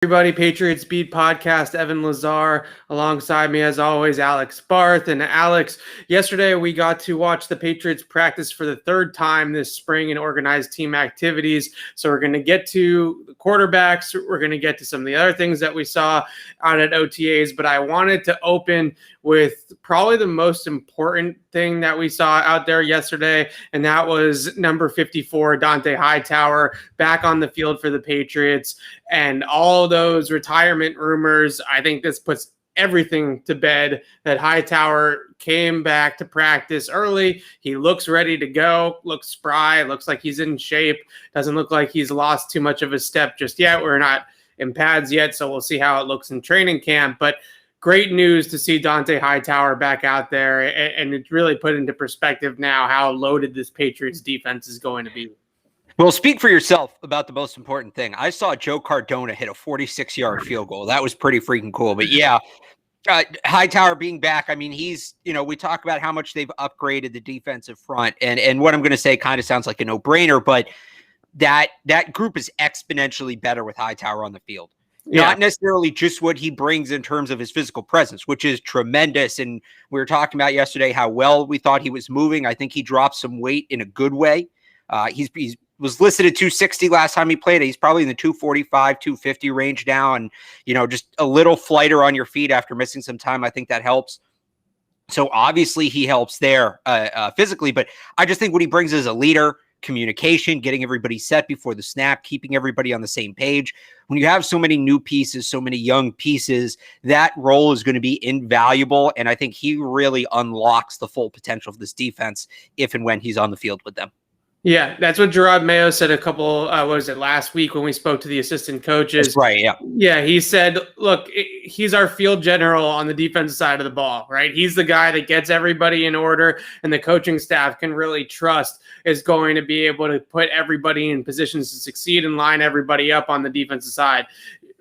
Everybody, Patriots Beat Podcast, Evan Lazar, alongside me as always, Alex Barth. And Alex, yesterday we got to watch the Patriots practice for the third time this spring in organized team activities. So we're going to get to the quarterbacks. We're going to get to some of the other things that we saw out at OTAs, but I wanted to open with probably the most important thing that we saw out there yesterday, and that was number 54, Dante Hightower, back on the field for the Patriots. And all those retirement rumors, I think this puts everything to bed that Hightower came back to practice early. He looks ready to go, looks spry, looks like he's in shape, doesn't look like he's lost too much of a step just yet. We're not in pads yet, so we'll see how it looks in training camp. But great news to see Dante Hightower back out there, and it's really put into perspective now how loaded this Patriots defense is going to be. Well, speak for yourself about the most important thing. I saw Joe Cardona hit a 46-yard field goal. That was pretty freaking cool. But yeah, Hightower being back, I mean, he's, we talk about how much they've upgraded the defensive front. And what I'm going to say kind of sounds like a no-brainer, but that group is exponentially better with Hightower on the field. Yeah. Not necessarily just what he brings in terms of his physical presence, which is tremendous. And we were talking about yesterday how well we thought he was moving. I think he dropped some weight in a good way. He's was listed at 260 last time he played. He's probably in the 245, 250 range now. And, just a little flighter on your feet after missing some time. I think that helps. So obviously he helps there physically, but I just think what he brings is a leader, communication, getting everybody set before the snap, keeping everybody on the same page. When you have so many new pieces, so many young pieces, that role is going to be invaluable. And I think he really unlocks the full potential of this defense if and when he's on the field with them. Yeah, that's what Gerard Mayo said a couple, last week when we spoke to the assistant coaches. That's right, yeah. Yeah, he said, look, he's our field general on the defensive side of the ball, right? He's the guy that gets everybody in order, and the coaching staff can really trust is going to be able to put everybody in positions to succeed and line everybody up on the defensive side.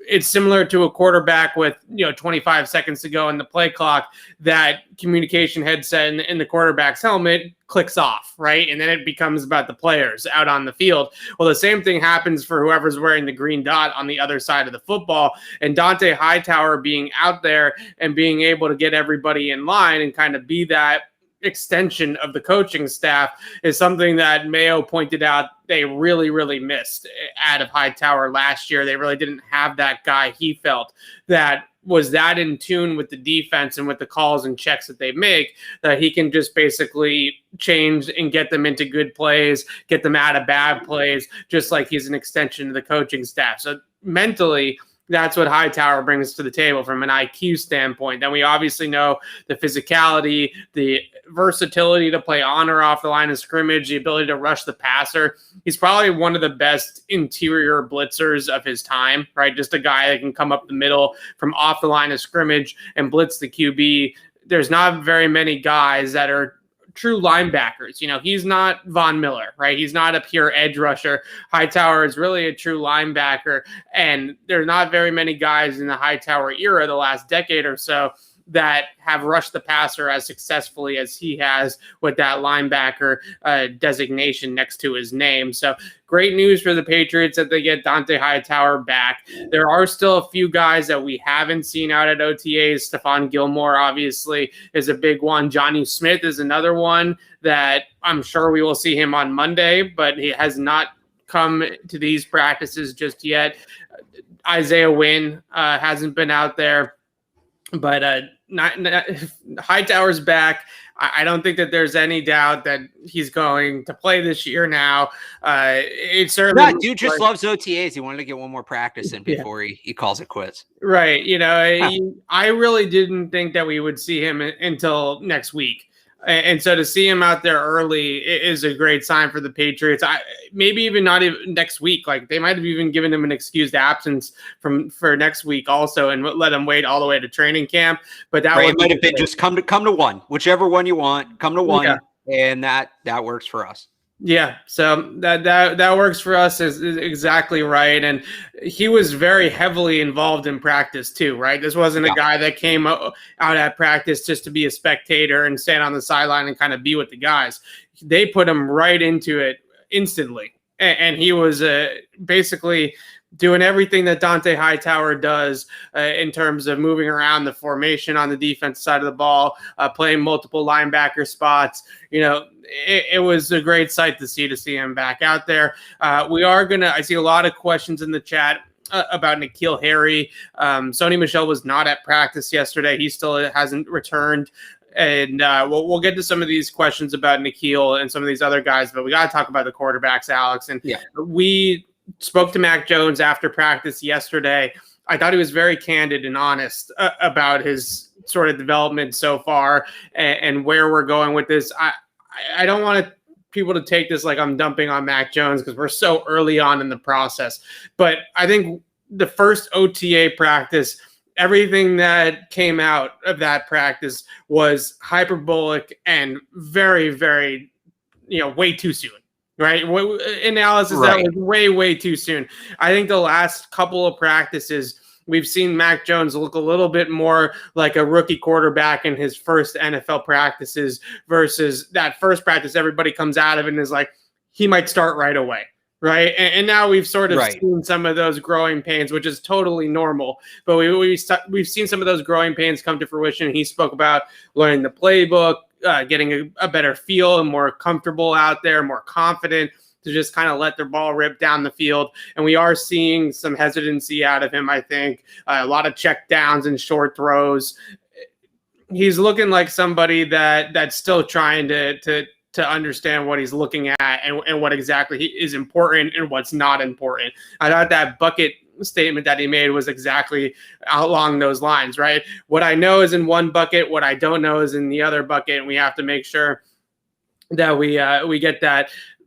It's similar to a quarterback with 25 seconds to go in the play clock. That communication headset in the quarterback's helmet clicks off, right? And then it becomes about the players out on the field. Well, the same thing happens for whoever's wearing the green dot on the other side of the football. And Dante Hightower being out there and being able to get everybody in line and kind of be that extension of the coaching staff is something that Mayo pointed out they really, really missed out of Hightower last year. They really didn't have that guy, he felt, that was that in tune with the defense and with the calls and checks that they make, that he can just basically change and get them into good plays, get them out of bad plays, just like he's an extension of the coaching staff. So mentally, that's what Hightower brings to the table from an IQ standpoint. Then we obviously know the physicality, the versatility to play on or off the line of scrimmage, the ability to rush the passer. He's probably one of the best interior blitzers of his time, right? Just a guy that can come up the middle from off the line of scrimmage and blitz the QB. There's not very many guys that are true linebackers. He's not Von Miller, right? He's not a pure edge rusher. Hightower is really a true linebacker, and there's not very many guys in the Hightower era, the last decade or so, that have rushed the passer as successfully as he has with that linebacker designation next to his name. So great news for the Patriots that they get Dante Hightower back. There are still a few guys that we haven't seen out at OTAs. Stephon Gilmore, obviously, is a big one. Johnny Smith is another one that I'm sure we will see him on Monday, but he has not come to these practices just yet. Isaiah Wynn hasn't been out there. But Hightower's back. I don't think that there's any doubt that he's going to play this year now. It certainly dude just loves OTAs. He wanted to get one more practice in before he calls it quits. Right. I really didn't think that we would see him until next week. And so to see him out there early is a great sign for the Patriots. Maybe even not even next week. Like they might have even given him an excused absence for next week also, and let him wait all the way to training camp. But that might have been just come to one, whichever one you want. Come to one, and that works for us. Yeah, so that works for us is exactly right. And he was very heavily involved in practice too, right? This wasn't a guy that came out at practice just to be a spectator and stand on the sideline and kind of be with the guys. They put him right into it instantly. And he was basically doing everything that Dante Hightower does in terms of moving around the formation on the defense side of the ball, playing multiple linebacker spots. It was a great sight to see him back out there. I see a lot of questions in the chat about N'Keal Harry. Sony Michel was not at practice yesterday. He still hasn't returned. And we'll get to some of these questions about N'Keal and some of these other guys, but we got to talk about the quarterbacks, Alex. And we spoke to Mac Jones after practice yesterday. I thought he was very candid and honest about his sort of development so far and where we're going with this. I don't want people to take this like I'm dumping on Mac Jones because we're so early on in the process. But I think the first OTA practice, everything that came out of that practice was hyperbolic and very, very, way too soon. Right. Analysis that was way too soon. I think the last couple of practices, we've seen Mac Jones look a little bit more like a rookie quarterback in his first NFL practices versus that first practice. Everybody comes out of it and is like, he might start right away. Right. And now we've sort of seen some of those growing pains, which is totally normal. But we've seen some of those growing pains come to fruition. He spoke about learning the playbook, getting a better feel and more comfortable out there, more confident to just kind of let their ball rip down the field. And we are seeing some hesitancy out of him, I think. A lot of check downs and short throws. He's looking like somebody that's still trying to understand what he's looking at and what exactly is important and what's not important. I thought that bucket statement that he made was exactly along those lines, right? What I know is in one bucket, what I don't know is in the other bucket, and we have to make sure that we get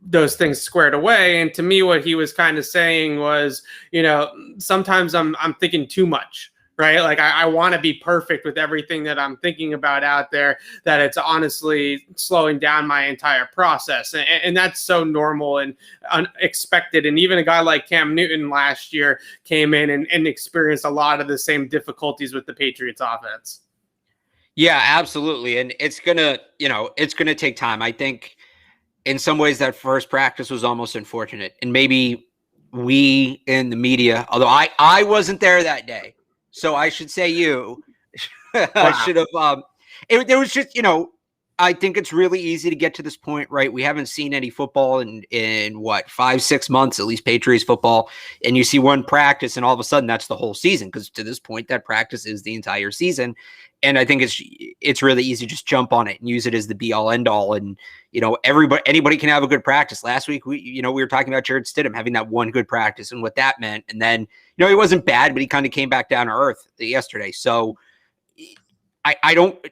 those things squared away. And to me, what he was kind of saying was, sometimes I'm thinking too much. Right. Like I want to be perfect with everything that I'm thinking about out there, that it's honestly slowing down my entire process. And that's so normal and unexpected. And even a guy like Cam Newton last year came in and experienced a lot of the same difficulties with the Patriots offense. Yeah, absolutely. And it's going to take time. I think in some ways that first practice was almost unfortunate. And maybe we in the media, although I wasn't there that day, so I should say you should have. There was just, I think it's really easy to get to this point, right? We haven't seen any football in what, 5-6 months, at least Patriots football. And you see one practice and all of a sudden that's the whole season. Because to this point, that practice is the entire season. And I think it's really easy to just jump on it and use it as the be all end all. And, anybody can have a good practice. Last week, we were talking about Jarrett Stidham having that one good practice and what that meant. And then, he wasn't bad, but he kind of came back down to earth yesterday. So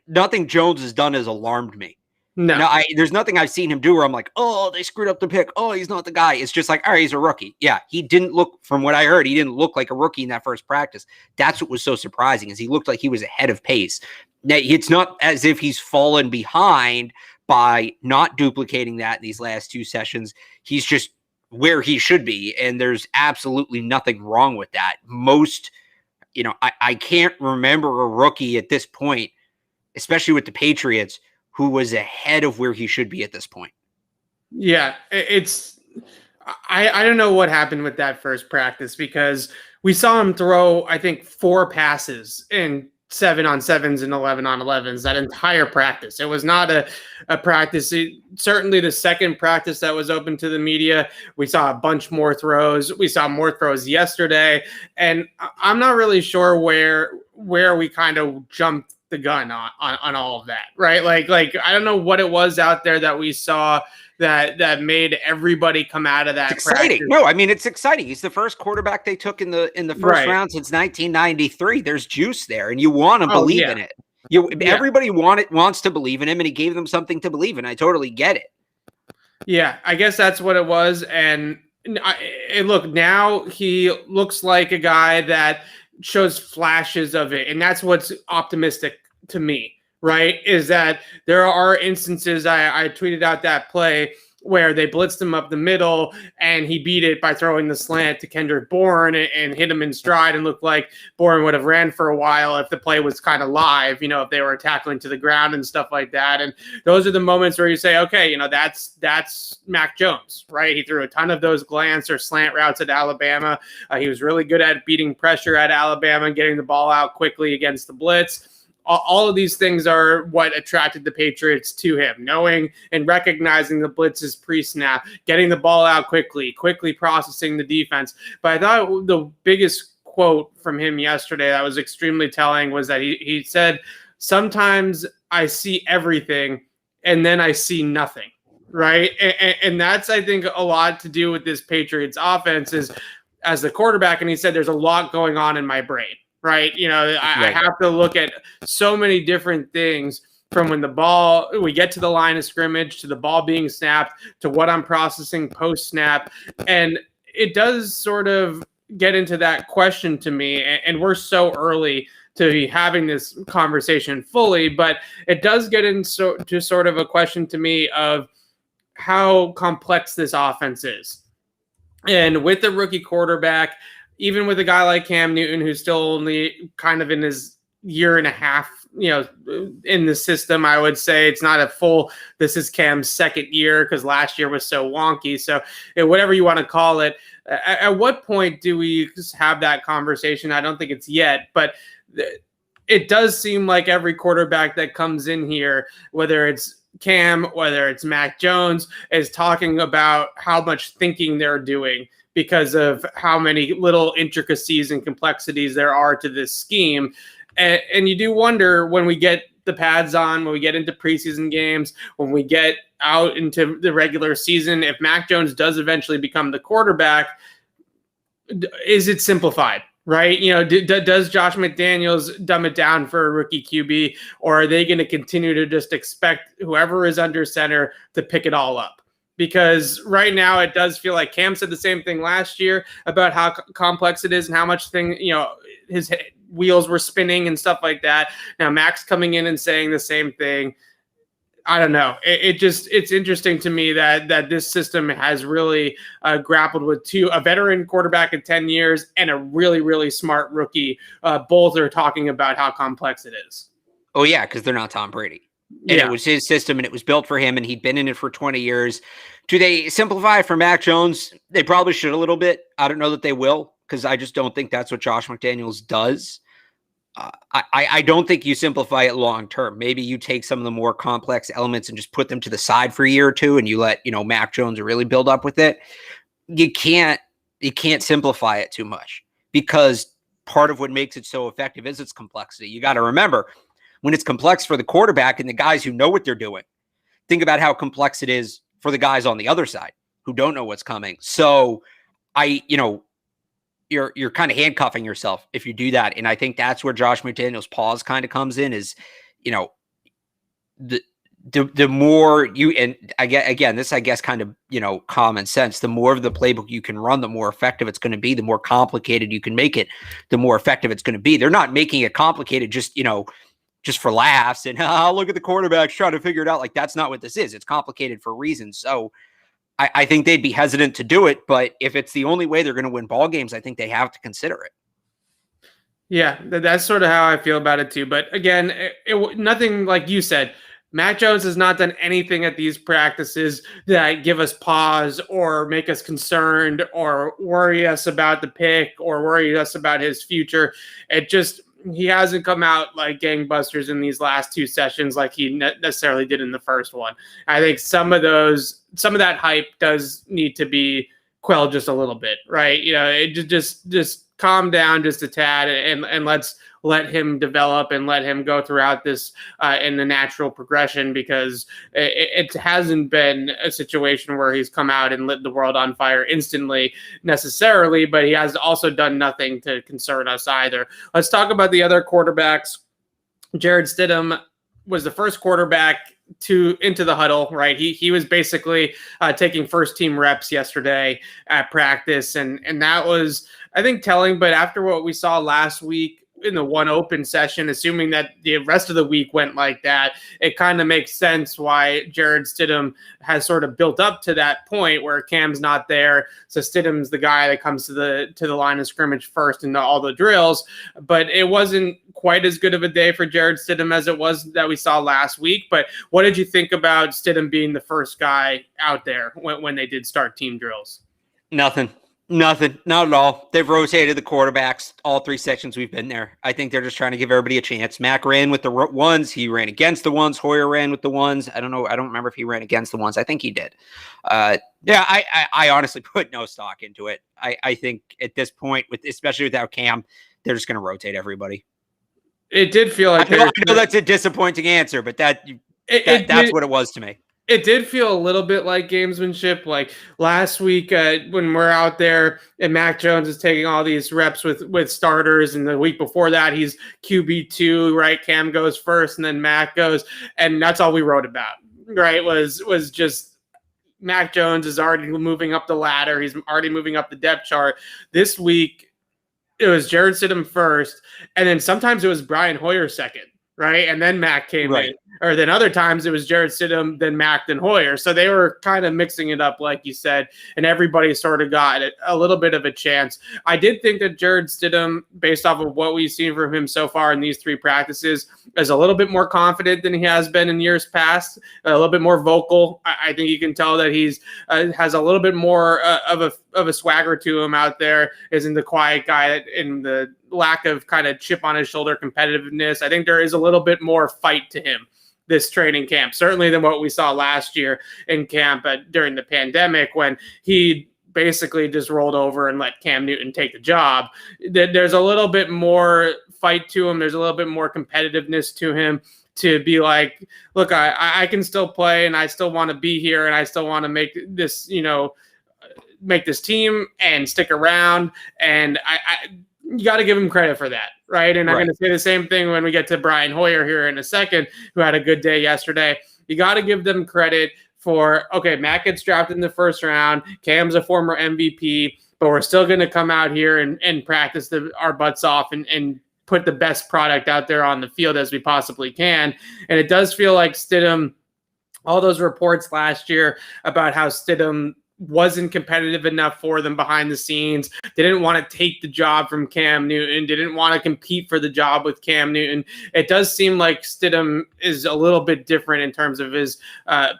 nothing Jones has done has alarmed me. No, there's nothing I've seen him do where I'm like, oh, they screwed up the pick. Oh, he's not the guy. It's just like, all right, he's a rookie. Yeah, he didn't look, from what I heard, he didn't look like a rookie in that first practice. That's what was so surprising, is he looked like he was ahead of pace. Now, it's not as if he's fallen behind by not duplicating that in these last two sessions. He's just where he should be, and there's absolutely nothing wrong with that. I can't remember a rookie at this point, especially with the Patriots, who was ahead of where he should be at this point. Yeah, I don't know what happened with that first practice, because we saw him throw, I think, 4 passes in 7-on-7s and 11-on-11s that entire practice. It was not a practice. Certainly the second practice that was open to the media, we saw a bunch more throws. We saw more throws yesterday. And I'm not really sure where we kind of jumped the gun on all of that, right? Like I don't know what it was out there that we saw that made everybody come out of that. It's exciting. Practice. No, I mean, it's exciting. He's the first quarterback they took in the first round since 1993. There's juice there, and you want to believe in it. Everybody wants to believe in him, and he gave them something to believe in. I totally get it. Yeah, I guess that's what it was. And look, now he looks like a guy that shows flashes of it, and that's what's optimistic to me. Right, is that there are instances, I tweeted out that play where they blitzed him up the middle and he beat it by throwing the slant to Kendrick Bourne and hit him in stride, and looked like Bourne would have ran for a while if the play was kind of live, if they were tackling to the ground and stuff like that. And those are the moments where you say, okay, that's Mac Jones, right? He threw a ton of those glance or slant routes at Alabama. He was really good at beating pressure at Alabama and getting the ball out quickly against the blitz. All of these things are what attracted the Patriots to him, knowing and recognizing the blitzes pre-snap, getting the ball out quickly processing the defense. But I thought the biggest quote from him yesterday that was extremely telling was that he said, sometimes I see everything and then I see nothing, right? And that's, I think, a lot to do with this Patriots offense is as the quarterback, and he said there's a lot going on in my brain. Right. I have to look at so many different things from when we get to the line of scrimmage to the ball being snapped to what I'm processing post snap. And it does sort of get into that question to me. And we're so early to be having this conversation fully, but it does get into sort of a question to me of how complex this offense is. And with the rookie quarterback, even with a guy like Cam Newton, who's still only kind of in his year and a half, in the system, I would say it's not a full, this is Cam's second year because last year was so wonky. So whatever you want to call it, at what point do we just have that conversation? I don't think it's yet, but it does seem like every quarterback that comes in here, whether it's Cam, whether it's Mac Jones, is talking about how much thinking they're doing because of how many little intricacies and complexities there are to this scheme. And you do wonder when we get the pads on, when we get into preseason games, when we get out into the regular season, if Mac Jones does eventually become the quarterback, is it simplified? Right? Does Josh McDaniels dumb it down for a rookie QB, or are they going to continue to just expect whoever is under center to pick it all up? Because right now it does feel like Cam said the same thing last year about how complex it is and how much his wheels were spinning and stuff like that. Now Mac's coming in and saying the same thing. I don't know. It's interesting to me that this system has really grappled with a veteran quarterback in 10 years and a really, really smart rookie. Both are talking about how complex it is. Oh yeah, because they're not Tom Brady. And it was his system and it was built for him and he'd been in it for 20 years. Do they simplify for Mac Jones? They probably should a little bit. I don't know that they will because I just don't think that's what Josh McDaniels does. I don't think you simplify it long term. Maybe you take some of the more complex elements and just put them to the side for a year or two and you let, Mac Jones really build up with it. You can't simplify it too much because part of what makes it so effective is its complexity. You got to remember, when it's complex for the quarterback and the guys who know what they're doing, think about how complex it is for the guys on the other side who don't know what's coming. So you're kind of handcuffing yourself if you do that. And I think that's where Josh McDaniels' pause kind of comes in is, the more you, and again, this, I guess, kind of, common sense, the more of the playbook you can run, the more effective it's going to be, the more complicated you can make it, the more effective it's going to be. They're not making it complicated just for laughs and look at the quarterbacks trying to figure it out. Like, that's not what this is. It's complicated for reasons. So I think they'd be hesitant to do it, but if it's the only way they're going to win ball games, I think they have to consider it. Yeah, that's sort of how I feel about it too. But again, nothing like you said. Mac Jones has not done anything at these practices that give us pause or make us concerned or worry us about the pick or worry us about his future. He hasn't come out like gangbusters in these last two sessions like he necessarily did in the first one. I think some of that hype does need to be quelled just a little bit, right? Just calm down just a tad and let's let him develop and let him go throughout this in the natural progression, because it hasn't been a situation where he's come out and lit the world on fire instantly necessarily, but he has also done nothing to concern us either. Let's talk about the other quarterbacks. Jarrett Stidham was the first quarterback into the huddle, right? He was basically taking first team reps yesterday at practice, and that was, I think, telling. But after what we saw last week, in the one open session, assuming that the rest of the week went like that, it kind of makes sense why Jarrett Stidham has sort of built up to that point where Cam's not there. So Stidham's the guy that comes to the line of scrimmage first in all the drills. But it wasn't quite as good of a day for Jarrett Stidham as it was that we saw last week. But what did you think about Stidham being the first guy out there when they did start team drills? Nothing, not at all. They've rotated the quarterbacks all 3 sections we've been there. I think they're just trying to give everybody a chance. Mac ran with the ones. He ran against the ones. Hoyer ran with the ones. I don't know. I don't remember if he ran against the ones. I think he did. I honestly put no stock into it. I think at this point, especially without Cam, they're just going to rotate everybody. It did feel like I know that's a disappointing answer, but that's what it was to me. It did feel a little bit like gamesmanship. Like last week when we're out there and Mac Jones is taking all these reps with starters, and the week before that he's QB2, right? Cam goes first and then Mac goes, and that's all we wrote about, right? Was just Mac Jones is already moving up the ladder. He's already moving up the depth chart. This week it was Jarrett Stidham first, and then sometimes it was Brian Hoyer second, right? And then Mac came in. Or then other times it was Jarrett Stidham, then Mac, then Hoyer. So they were kind of mixing it up, like you said, and everybody sort of got a little bit of a chance. I did think that Jarrett Stidham, based off of what we've seen from him so far in these 3 practices, is a little bit more confident than he has been in years past, a little bit more vocal. I think you can tell that he's has a little bit more of a swagger to him out there, isn't the quiet guy in the lack of kind of chip on his shoulder competitiveness. I think there is a little bit more fight to him this training camp, certainly than what we saw last year in camp during the pandemic, when he basically just rolled over and let Cam Newton take the job. There's a little bit more fight to him. There's a little bit more competitiveness to him to be like, look, I can still play and I still want to be here and I still want to make this, make this team and stick around. And you got to give him credit for that, right? And I'm going to say the same thing when we get to Brian Hoyer here in a second, who had a good day yesterday. You got to give them credit for, okay, Mac gets drafted in the first round. Cam's a former MVP, but we're still going to come out here and practice our butts off and put the best product out there on the field as we possibly can. And it does feel like Stidham, all those reports last year about how Stidham wasn't competitive enough for them behind the scenes. They didn't want to take the job from Cam Newton, didn't want to compete for the job with Cam Newton. It does seem like Stidham is a little bit different in terms of his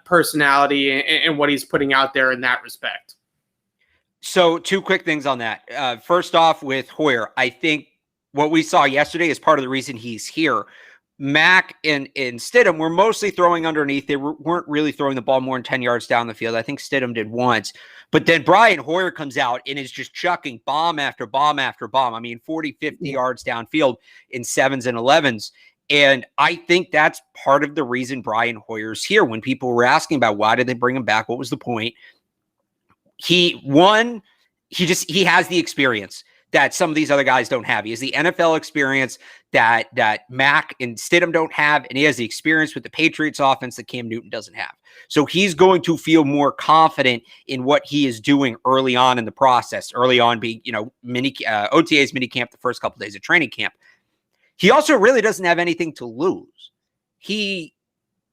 personality and what he's putting out there in that respect. So 2 quick things on that. First off, with Hoyer, I think what we saw yesterday is part of the reason he's here. Mac and Stidham were mostly throwing underneath. They weren't really throwing the ball more than 10 yards down the field. I think Stidham did once. But then Brian Hoyer comes out and is just chucking bomb after bomb after bomb. I mean, 40, 50 yards downfield in 7s and 11s. And I think that's part of the reason Brian Hoyer's here. When people were asking about why did they bring him back, what was the point? He has the experience that some of these other guys don't have. He has the NFL experience that Mac and Stidham don't have, and he has the experience with the Patriots offense that Cam Newton doesn't have. So he's going to feel more confident in what he is doing early on in the process, early on being, OTAs mini camp, the first couple of days of training camp. He also really doesn't have anything to lose. He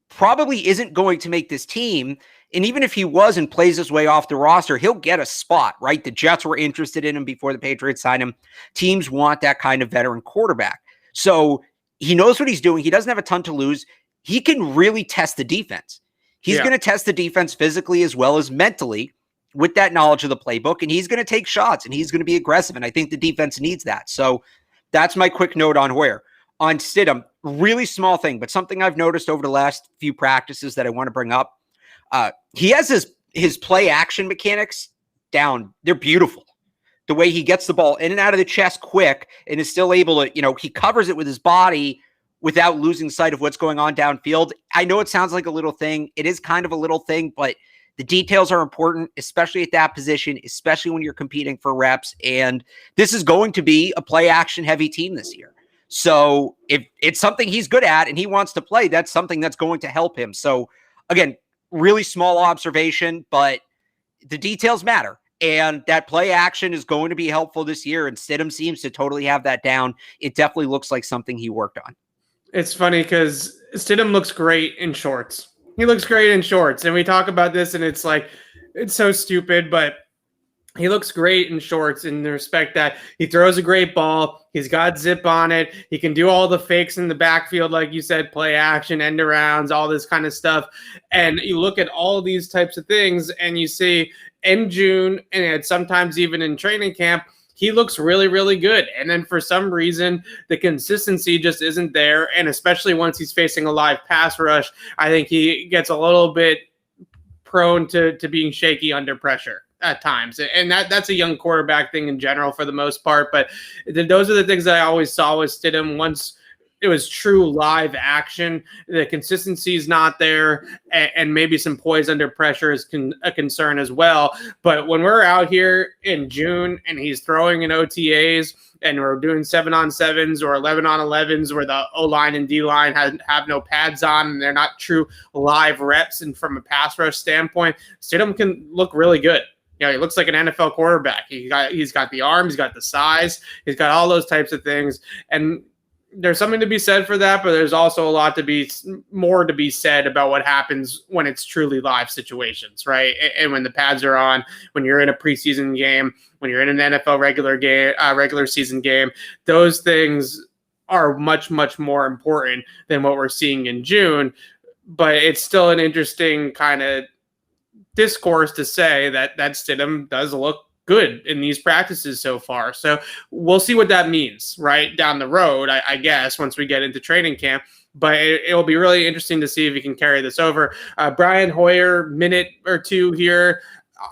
probably isn't going to make this team. And even if he was and plays his way off the roster, he'll get a spot, right? The Jets were interested in him before the Patriots signed him. Teams want that kind of veteran quarterback. So he knows what he's doing. He doesn't have a ton to lose. He can really test the defense. He's going to test the defense physically as well as mentally with that knowledge of the playbook. And he's going to take shots and he's going to be aggressive. And I think the defense needs that. So that's my quick note on Hoyer. On Stidham, really small thing, but something I've noticed over the last few practices that I want to bring up. He has his play action mechanics down. They're beautiful. The way he gets the ball in and out of the chest quick and is still able to, he covers it with his body without losing sight of what's going on downfield. I know it sounds like a little thing. It is kind of a little thing, but the details are important, especially at that position, especially when you're competing for reps. And this is going to be a play action heavy team this year. So if it's something he's good at and he wants to play, that's something that's going to help him. So again, really small observation, but the details matter. And that play action is going to be helpful this year. And Stidham seems to totally have that down. It definitely looks like something he worked on. It's funny because Stidham looks great in shorts. He looks great in shorts. And we talk about this and it's like, it's so stupid, but he looks great in shorts in the respect that he throws a great ball. He's got zip on it. He can do all the fakes in the backfield, like you said, play action, end arounds, all this kind of stuff. And you look at all these types of things and you see in June and sometimes even in training camp, he looks really, really good. And then for some reason, the consistency just isn't there. And especially once he's facing a live pass rush, I think he gets a little bit prone to being shaky under pressure at times. And that's a young quarterback thing in general for the most part. But those are the things that I always saw with Stidham. Once it was true live action, the consistency is not there, and maybe some poise under pressure is a concern as well. But when we're out here in June and he's throwing in OTAs and we're doing 7-on-7s or 11-on-11s where the O-line and D-line have no pads on and they're not true live reps, and from a pass rush standpoint, Stidham can look really good. He looks like an NFL quarterback. He's got the arm, he's got the size, he's got all those types of things. And there's something to be said for that, but there's also a lot more to be said about what happens when it's truly live situations, right? And when the pads are on, when you're in a preseason game, when you're in an NFL regular season game, those things are much, much more important than what we're seeing in June. But it's still an interesting kind of discourse to say that Stidham does look good in these practices so far. So we'll see what that means right down the road, I guess, once we get into training camp. But it will be really interesting to see if he can carry this over. Brian Hoyer, minute or two here.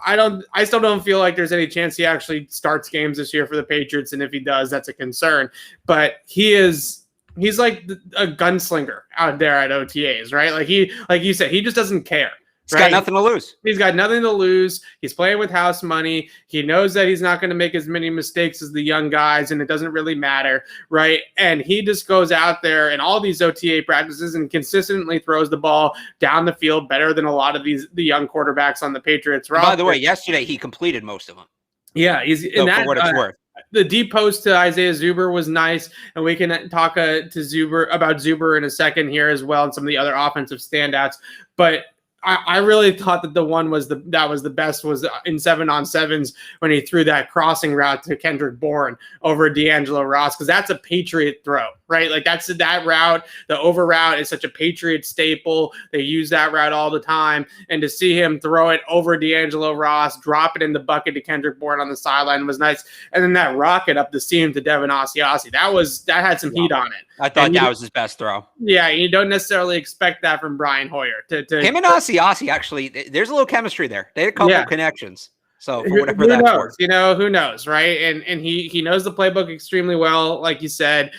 I still don't feel like there's any chance he actually starts games this year for the Patriots. And if he does, that's a concern. But he's like a gunslinger out there at OTAs, right? Like you said, he just doesn't care. He's got nothing to lose. He's got nothing to lose. He's playing with house money. He knows that he's not going to make as many mistakes as the young guys, and it doesn't really matter, right? And he just goes out there in all these OTA practices and consistently throws the ball down the field better than a lot of the young quarterbers on the Patriots roster. By the way, yesterday he completed most of them. Yeah, he's in that. For what it's worth. The deep post to Isaiah Zuber was nice, and we can talk to Zuber about Zuber in a second here as well, and some of the other offensive standouts. But I really thought that the one was the best was in 7-on-7s when he threw that crossing route to Kendrick Bourne over D'Angelo Ross, because that's a Patriot throw, right? Like that route, the over route is such a Patriot staple. They use that route all the time, and to see him throw it over D'Angelo Ross, drop it in the bucket to Kendrick Bourne on the sideline was nice, and then that rocket up the seam to Devin Asiasi, that had some heat on it. I thought that was his best throw. Yeah, you don't necessarily expect that from Brian Hoyer. Him and Asiasi, actually, there's a little chemistry there. They had a couple of connections. So for whatever that's worth. Who knows, right? And he knows the playbook extremely well, like you said.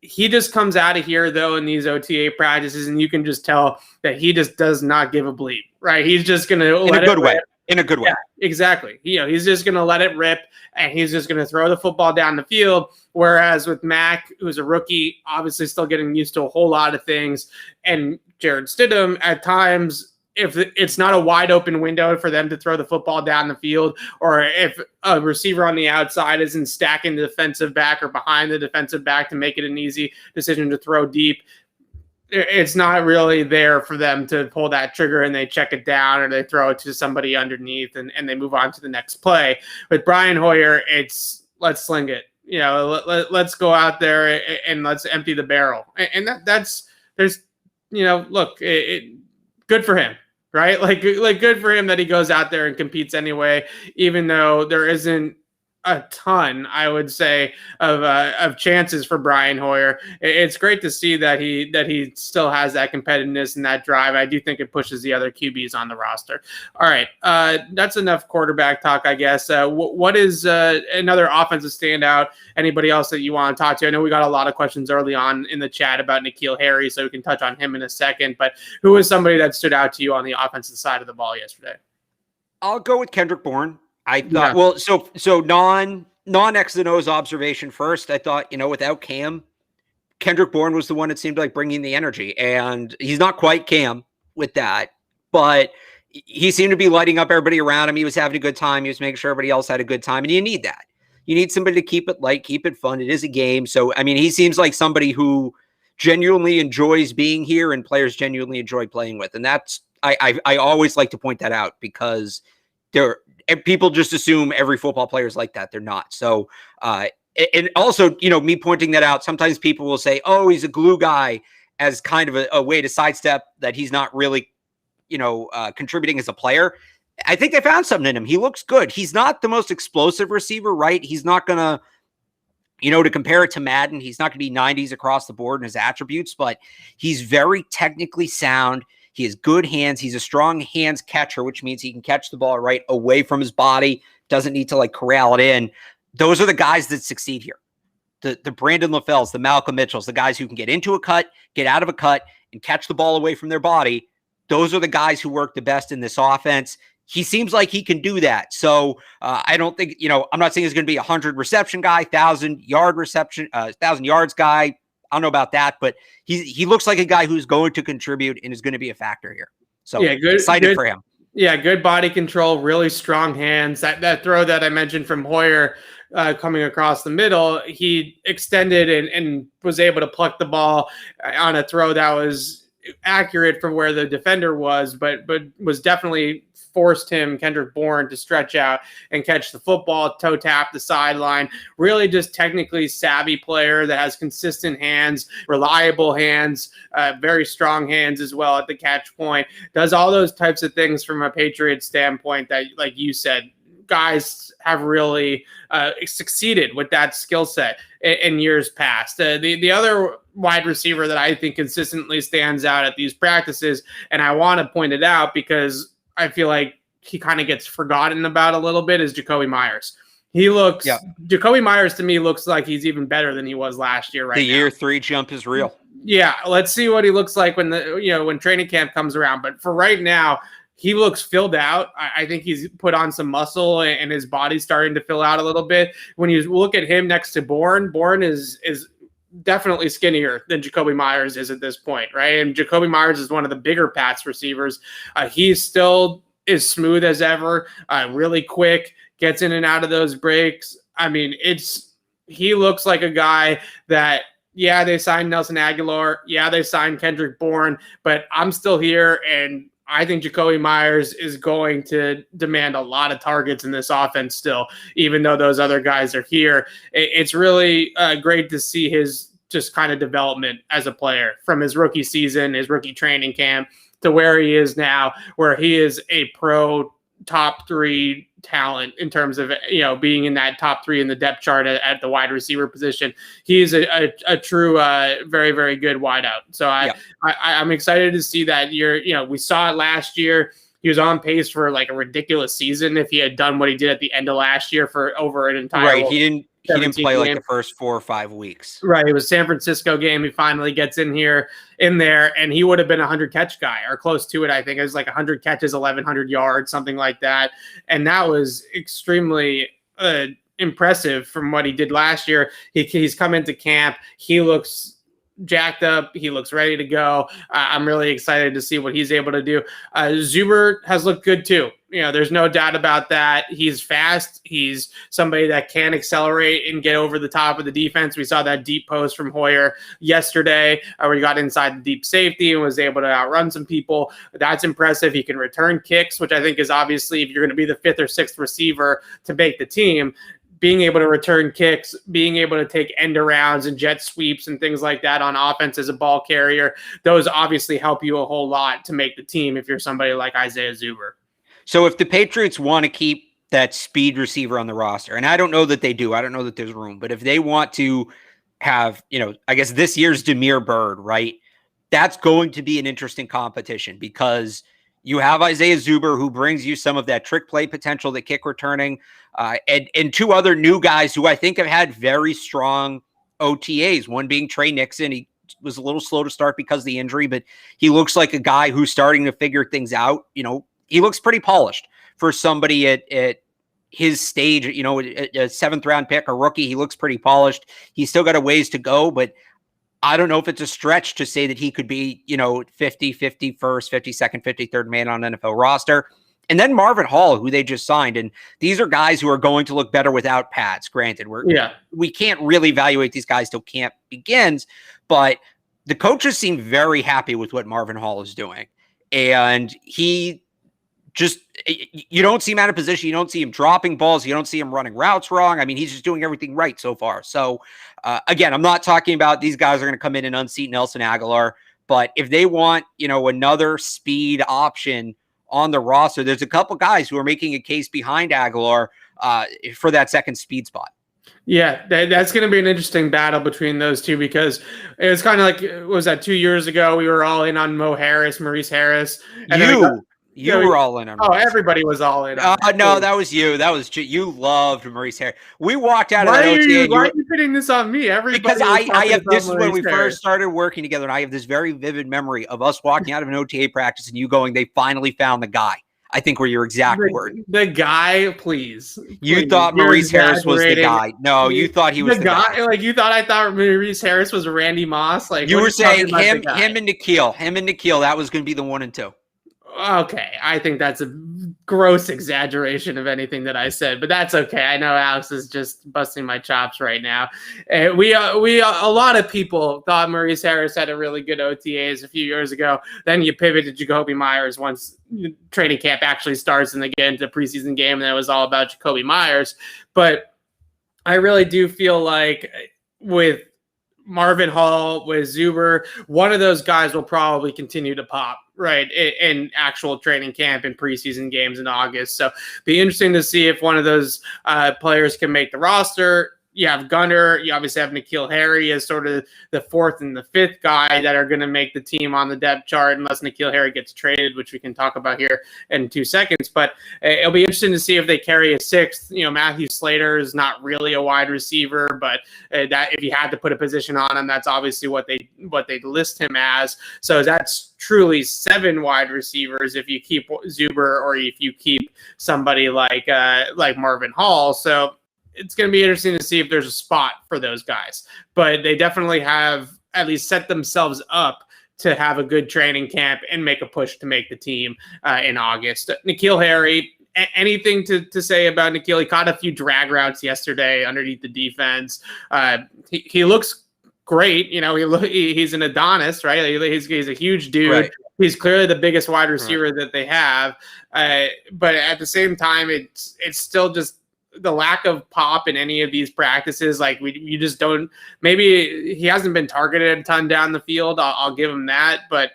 He just comes out of here, though, in these OTA practices, and you can just tell that he just does not give a bleep, right? He's just going to let it rip. In a good way. Yeah, exactly. He's just going to let it rip, and he's just going to throw the football down the field. Whereas with Mac, who's a rookie, obviously still getting used to a whole lot of things, and Jarrett Stidham, at times, if it's not a wide open window for them to throw the football down the field, or if a receiver on the outside isn't stacking the defensive back or behind the defensive back to make it an easy decision to throw deep, it's not really there for them to pull that trigger and they check it down or they throw it to somebody underneath and they move on to the next play. With Brian Hoyer, it's let's sling it. Let's go out there and let's empty the barrel. And there's look, good for him, right? Like good for him that he goes out there and competes anyway, even though there isn't a ton, I would say, of chances for Brian Hoyer. It's great to see that he still has that competitiveness and that drive. I do think it pushes the other QBs on the roster. All right, that's enough quarterback talk, I guess. What is another offensive standout? Anybody else that you want to talk to? I know we got a lot of questions early on in the chat about N'Keal Harry, so we can touch on him in a second. But who was somebody that stood out to you on the offensive side of the ball yesterday? I'll go with Kendrick Bourne. I thought, so non X and O's observation first. I thought, without Cam, Kendrick Bourne was the one that seemed like bringing the energy, and he's not quite Cam with that, but he seemed to be lighting up everybody around him. He was having a good time. He was making sure everybody else had a good time. And you need that. You need somebody to keep it light, keep it fun. It is a game. So, I mean, he seems like somebody who genuinely enjoys being here and players genuinely enjoy playing with. And that's, I always like to point that out because people just assume every football player is like that. They're not. So, and also, me pointing that out, sometimes people will say, oh, he's a glue guy, as kind of a way to sidestep that he's not really, contributing as a player. I think they found something in him. He looks good. He's not the most explosive receiver, right? He's not going to, to compare it to Madden, he's not going to be 90s across the board in his attributes, but he's very technically sound. He has good hands. He's a strong hands catcher, which means he can catch the ball right away from his body, doesn't need to corral it in. Those are the guys that succeed here. The Brandon LaFells, the Malcolm Mitchells, the guys who can get into a cut, get out of a cut, and catch the ball away from their body. Those are the guys who work the best in this offense. He seems like he can do that. So I don't think, I'm not saying he's going to be 100 reception guy, 1,000-yard reception, 1,000 yards guy. I don't know about that, but he looks like a guy who's going to contribute and is going to be a factor here. So yeah, excited for him. Yeah, good body control, really strong hands. That throw that I mentioned from Hoyer coming across the middle, he extended and was able to pluck the ball on a throw that was accurate from where the defender was, but was definitely forced Kendrick Bourne to stretch out and catch the football, toe tap the sideline. Really just technically savvy player that has consistent hands, reliable hands, very strong hands as well at the catch point. Does all those types of things from a Patriots standpoint that, like you said, guys have really succeeded with that skill set in years past. The other wide receiver that I think consistently stands out at these practices, and I want to point it out because I feel like he kind of gets forgotten about a little bit, is Jacoby Myers. Jacoby Myers to me looks like he's even better than he was last year. The year 3 jump is real. Yeah. Let's see what he looks like when training camp comes around. But for right now, he looks filled out. I think he's put on some muscle and his body's starting to fill out a little bit. When you look at him next to Bourne is definitely skinnier than Jacoby Myers is at this point, right? And Jacoby Myers is one of the bigger Pats receivers. He still is smooth as ever, really quick, gets in and out of those breaks. I mean, he looks like a guy that, yeah, they signed Nelson Aguilar. Yeah, they signed Kendrick Bourne, but I'm still here, and I think Jacoby Myers is going to demand a lot of targets in this offense still, even though those other guys are here. It's really great to see his just kind of development as a player from his rookie season, his rookie training camp, to where he is now, where he is a pro top 3 talent in terms of, being in that top 3 in the depth chart at the wide receiver position. He's a true, very, very good wideout. So I'm excited to see that we saw it last year. He was on pace for like a ridiculous season if he had done what he did at the end of last year for over an entire. Right. He didn't play like the first 4 or 5 weeks. Right. It was San Francisco game. He finally gets in there, and he would have been a 100-catch guy or close to it. I think it was like 100 catches, 1,100 yards, something like that. And that was extremely impressive from what he did last year. He's come into camp. He looks jacked up. He looks ready to go. I'm really excited to see what he's able to do. Zuber has looked good too. There's no doubt about that. He's fast. He's somebody that can accelerate and get over the top of the defense. We saw that deep post from Hoyer yesterday where he got inside the deep safety and was able to outrun some people. That's impressive. He can return kicks, which I think is obviously, if you're going to be the 5th or 6th receiver to make the team, being able to return kicks, being able to take end arounds and jet sweeps and things like that on offense as a ball carrier, those obviously help you a whole lot to make the team if you're somebody like Isaiah Zuber. So if the Patriots want to keep that speed receiver on the roster, and I don't know that they do, I don't know that there's room, but if they want to have, I guess this year's Damiere Byrd, right? That's going to be an interesting competition because you have Isaiah Zuber, who brings you some of that trick play potential, the kick returning, and 2 other new guys who I think have had very strong OTAs, one being Trey Nixon. He was a little slow to start because of the injury, but he looks like a guy who's starting to figure things out. He looks pretty polished for somebody at his stage, a 7th round pick, a rookie. He looks pretty polished. He's still got a ways to go, but I don't know if it's a stretch to say that he could be, 50, 51st, 52nd, 53rd man on an NFL roster. And then Marvin Hall, who they just signed. And these are guys who are going to look better without pads. Granted, we can't really evaluate these guys till camp begins, but the coaches seem very happy with what Marvin Hall is doing. And he just, you don't see him out of position. You don't see him dropping balls. You don't see him running routes wrong. I mean, he's just doing everything right so far. So again, I'm not talking about these guys are going to come in and unseat Nelson Aguilar, but if they want, another speed option on the roster, there's a couple guys who are making a case behind Aguilar for that second speed spot. Yeah, that's going to be an interesting battle between those two, because it was kind of like, what was that, 2 years ago? We were all in on Maurice Harris. And you were all in on Maurice. Everybody was all in on no, that was you. You loved Maurice Harris. We walked out of that OTA. Why are you putting this on me? Because I have this is when we first started working together, and I have this very vivid memory of us walking out of an OTA practice and you going, they finally found the guy. I think were your exact word. The guy, please. You thought Maurice Harris was the guy. No, you thought he was the guy. Like, I thought Maurice Harris was Randy Moss. Like, you were saying him and Nikhil. That was going to be the 1 and 2. Okay, I think that's a gross exaggeration of anything that I said, but that's okay. I know Alex is just busting my chops right now. A lot of people thought Maurice Harris had a really good OTAs a few years ago. Then you pivot to Jacoby Myers once training camp actually starts and they get into the preseason game, and then it was all about Jacoby Myers. But I really do feel like with Marvin Hall, with Zuber, one of those guys will probably continue to pop, right, in actual training camp and preseason games in August. So be interesting to see if one of those players can make the roster. You have Gunner. You obviously have N'Keal Harry as sort of the 4th and the 5th guy that are going to make the team on the depth chart, unless N'Keal Harry gets traded, which we can talk about here in 2 seconds. But it'll be interesting to see if they carry a 6th. Matthew Slater is not really a wide receiver, but that if you had to put a position on him, that's obviously what they list him as. So that's truly 7 wide receivers if you keep Zuber or if you keep somebody like Marvin Hall. So it's going to be interesting to see if there's a spot for those guys, but they definitely have at least set themselves up to have a good training camp and make a push to make the team in August. N'Keal Harry, anything to say about N'Keal? He caught a few drag routes yesterday underneath the defense. He looks great. He's an Adonis, right? He's a huge dude. Right. He's clearly the biggest wide receiver that they have. But at the same time, it's still just the lack of pop in any of these practices. Like you just don't, maybe he hasn't been targeted a ton down the field. I'll give him that, but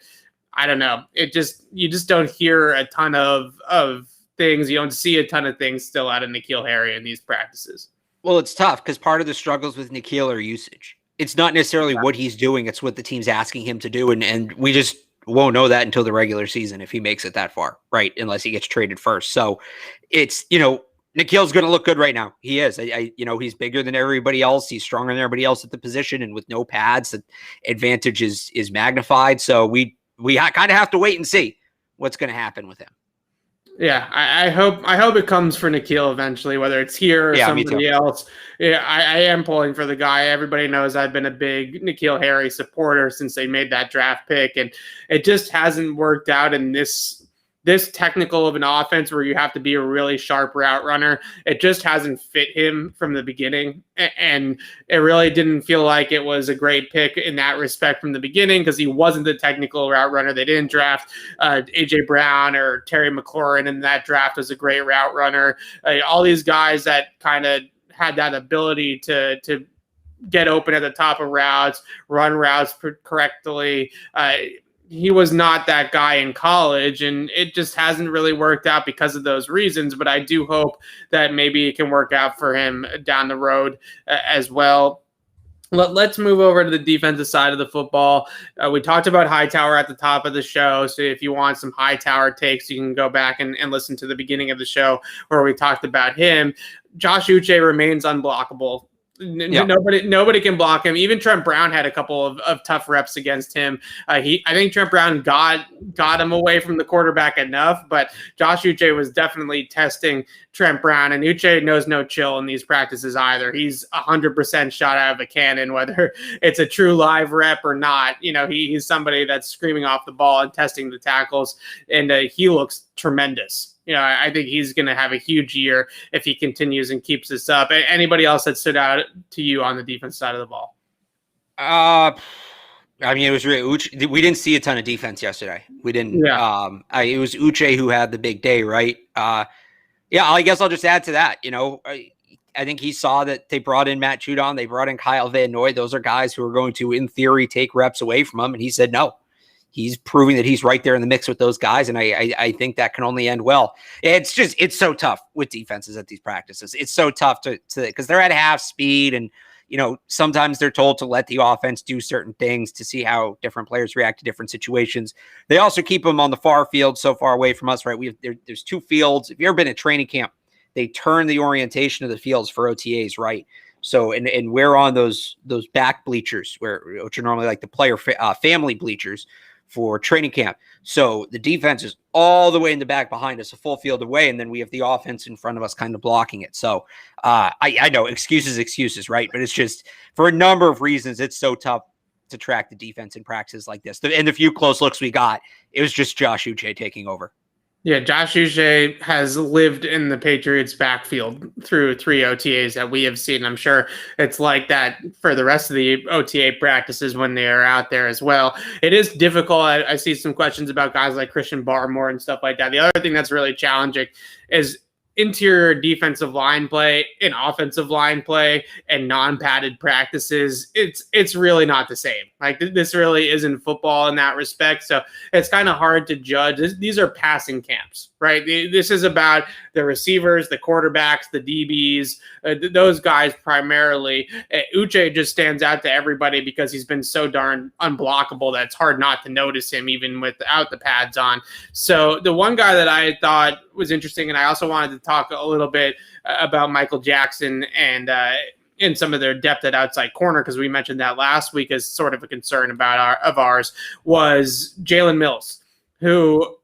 I don't know. You just don't hear a ton of things. You don't see a ton of things still out of N'Keal Harry in these practices. Well, it's tough because part of the struggles with N'Keal are usage. It's not necessarily what he's doing. It's what the team's asking him to do. And we just won't know that until the regular season if he makes it that far, right? Unless he gets traded first. So it's, N'Keal's going to look good right now. He is. He's bigger than everybody else. He's stronger than everybody else at the position, and with no pads, the advantage is magnified. So we kind of have to wait and see what's going to happen with him. Yeah, I hope it comes for N'Keal eventually, whether it's here or somebody else. Yeah, I am pulling for the guy. Everybody knows I've been a big N'Keal Harry supporter since they made that draft pick, and it just hasn't worked out in this technical of an offense where you have to be a really sharp route runner. It just hasn't fit him from the beginning. And it really didn't feel like it was a great pick in that respect from the beginning because he wasn't the technical route runner. They didn't draft A.J. Brown or Terry McLaurin in that draft as a great route runner. All these guys that kind of had that ability to get open at the top of routes, run routes correctly. He was not that guy in college, and it just hasn't really worked out because of those reasons. But I do hope that maybe it can work out for him down the road as well. Let's move over to the defensive side of the football. We talked about Hightower at the top of the show. So if you want some Hightower takes, you can go back and listen to the beginning of the show where we talked about him. Josh Uche remains unblockable. Yeah. Nobody can block him. Even Trent Brown had a couple of tough reps against him. I think Trent Brown got him away from the quarterback enough, but Josh Uche was definitely testing Trent Brown, and Uche knows no chill in these practices either. He's 100% shot out of a cannon, whether it's a true live rep or not. He's somebody that's screaming off the ball and testing the tackles, and he looks tremendous. I think he's going to have a huge year if he continues and keeps this up. Anybody else that stood out to you on the defense side of the ball? It was really Uche. We didn't see a ton of defense yesterday. We didn't. Yeah. It was Uche who had the big day, right? I guess I'll just add to that. I think he saw that they brought in Matt Judon, they brought in Kyle Van Noy. Those are guys who are going to, in theory, take reps away from him, and he said no. He's proving that he's right there in the mix with those guys, and I think that can only end well. It's so tough with defenses at these practices. It's so tough to because they're at half speed, and sometimes they're told to let the offense do certain things to see how different players react to different situations. They also keep them on the far field, so far away from us, right? There's two fields. If you've ever been at training camp, they turn the orientation of the fields for OTAs, right? So, and we're on those back bleachers, which are normally like the player family bleachers for training camp. So the defense is all the way in the back behind us, a full field away, and then we have the offense in front of us kind of blocking it. So I know excuses, right? But it's just for a number of reasons, it's so tough to track the defense in practices like this. And the few close looks we got, it was just Josh Uche taking over. Yeah, Josh Uche has lived in the Patriots backfield through 3 OTAs that we have seen. I'm sure it's like that for the rest of the OTA practices when they are out there as well. It is difficult. I see some questions about guys like Christian Barmore and stuff like that. The other thing that's really challenging is interior defensive line play and offensive line play and non-padded practices. It's really not the same. Like this really isn't football in that respect. So it's kind of hard to judge. These are passing camps, right? This is about the receivers, the quarterbacks, the DBs, those guys primarily. Uche just stands out to everybody because he's been so darn unblockable that it's hard not to notice him even without the pads on. So the one guy that I thought was interesting, and I also wanted to talk a little bit about Michael Jackson and in some of their depth at outside corner, because we mentioned that last week as sort of a concern of ours, was Jalen Mills, who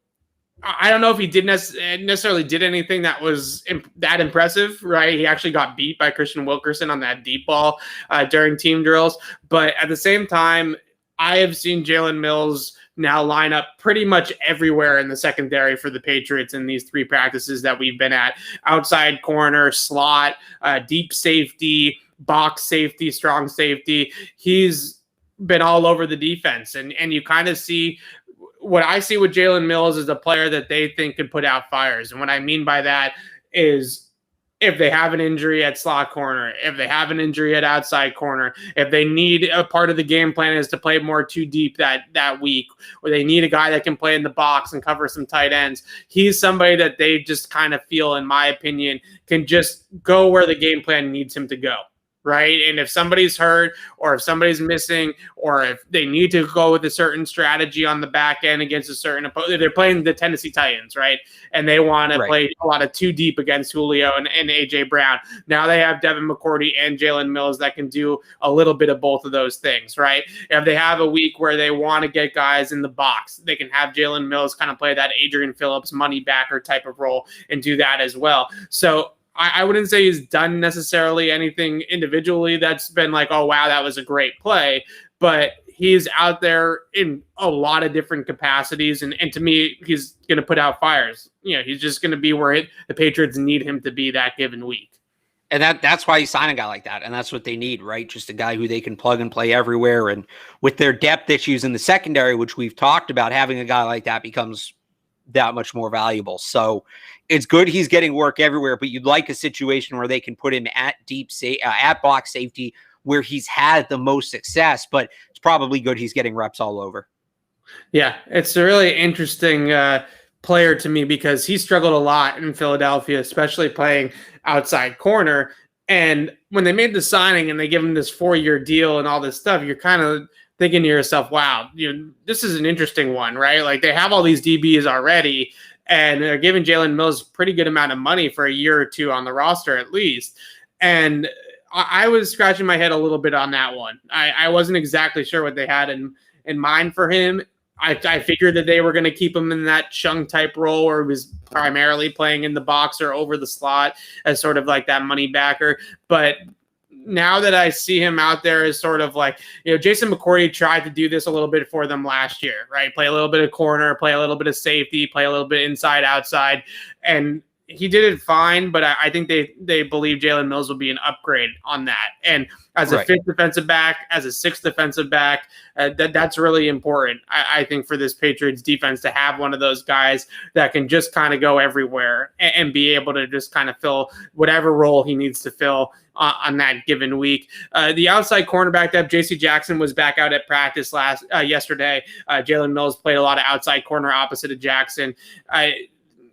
I don't know if he necessarily did anything that was that impressive, right? He actually got beat by Christian Wilkerson on that deep ball during team drills. But at the same time, I have seen Jalen Mills now line up pretty much everywhere in the secondary for the Patriots in these 3 practices that we've been at. Outside corner, slot, deep safety, box safety, strong safety. He's been all over the defense. And you kind of see what I see with Jalen Mills is a player that they think could put out fires. And what I mean by that is if they have an injury at slot corner, if they have an injury at outside corner, if they need a part of the game plan is to play more too deep that week, or they need a guy that can play in the box and cover some tight ends, he's somebody that they just kind of feel, in my opinion, can just go where the game plan needs him to go. Right. And if somebody's hurt or if somebody's missing or if they need to go with a certain strategy on the back end against a certain opponent, they're playing the Tennessee Titans. Right. And they want to play a lot of too deep against Julio and AJ Brown. Now they have Devin McCourty and Jalen Mills that can do a little bit of both of those things. Right. If they have a week where they want to get guys in the box, they can have Jalen Mills kind of play that Adrian Phillips money backer type of role and do that as well. So I wouldn't say he's done necessarily anything individually that's been like, oh, wow, that was a great play. But he's out there in a lot of different capacities. And to me, he's going to put out fires. He's just going to be where the Patriots need him to be that given week. And that's why you sign a guy like that. And that's what they need, right? Just a guy who they can plug and play everywhere. And with their depth issues in the secondary, which we've talked about, having a guy like that becomes that much more valuable. So it's good he's getting work everywhere, but you'd like a situation where they can put him at at box safety where he's had the most success, but it's probably good he's getting reps all over. Yeah, it's a really interesting player to me because he struggled a lot in Philadelphia, especially playing outside corner. And when they made the signing and they give him this 4-year deal and all this stuff, you're kind of thinking to yourself, wow, this is an interesting one, right? Like they have all these DBs already, and they're giving Jalen Mills a pretty good amount of money for a year or two on the roster at least. And I was scratching my head a little bit on that one. I wasn't exactly sure what they had in mind for him. I figured that they were going to keep him in that Chung type role where he was primarily playing in the box or over the slot as sort of like that money backer. But now that I see him out there as sort of like, Jason McCourty tried to do this a little bit for them last year, right? Play a little bit of corner, play a little bit of safety, play a little bit inside, outside. And he did it fine, but I think they believe Jalen Mills will be an upgrade on that. And as a fifth defensive back, as a sixth defensive back, that's really important, I think, for this Patriots defense to have one of those guys that can just kind of go everywhere and be able to just kind of fill whatever role he needs to fill on that given week. The outside cornerback depth, J.C. Jackson was back out at practice yesterday. Jalen Mills played a lot of outside corner opposite of Jackson.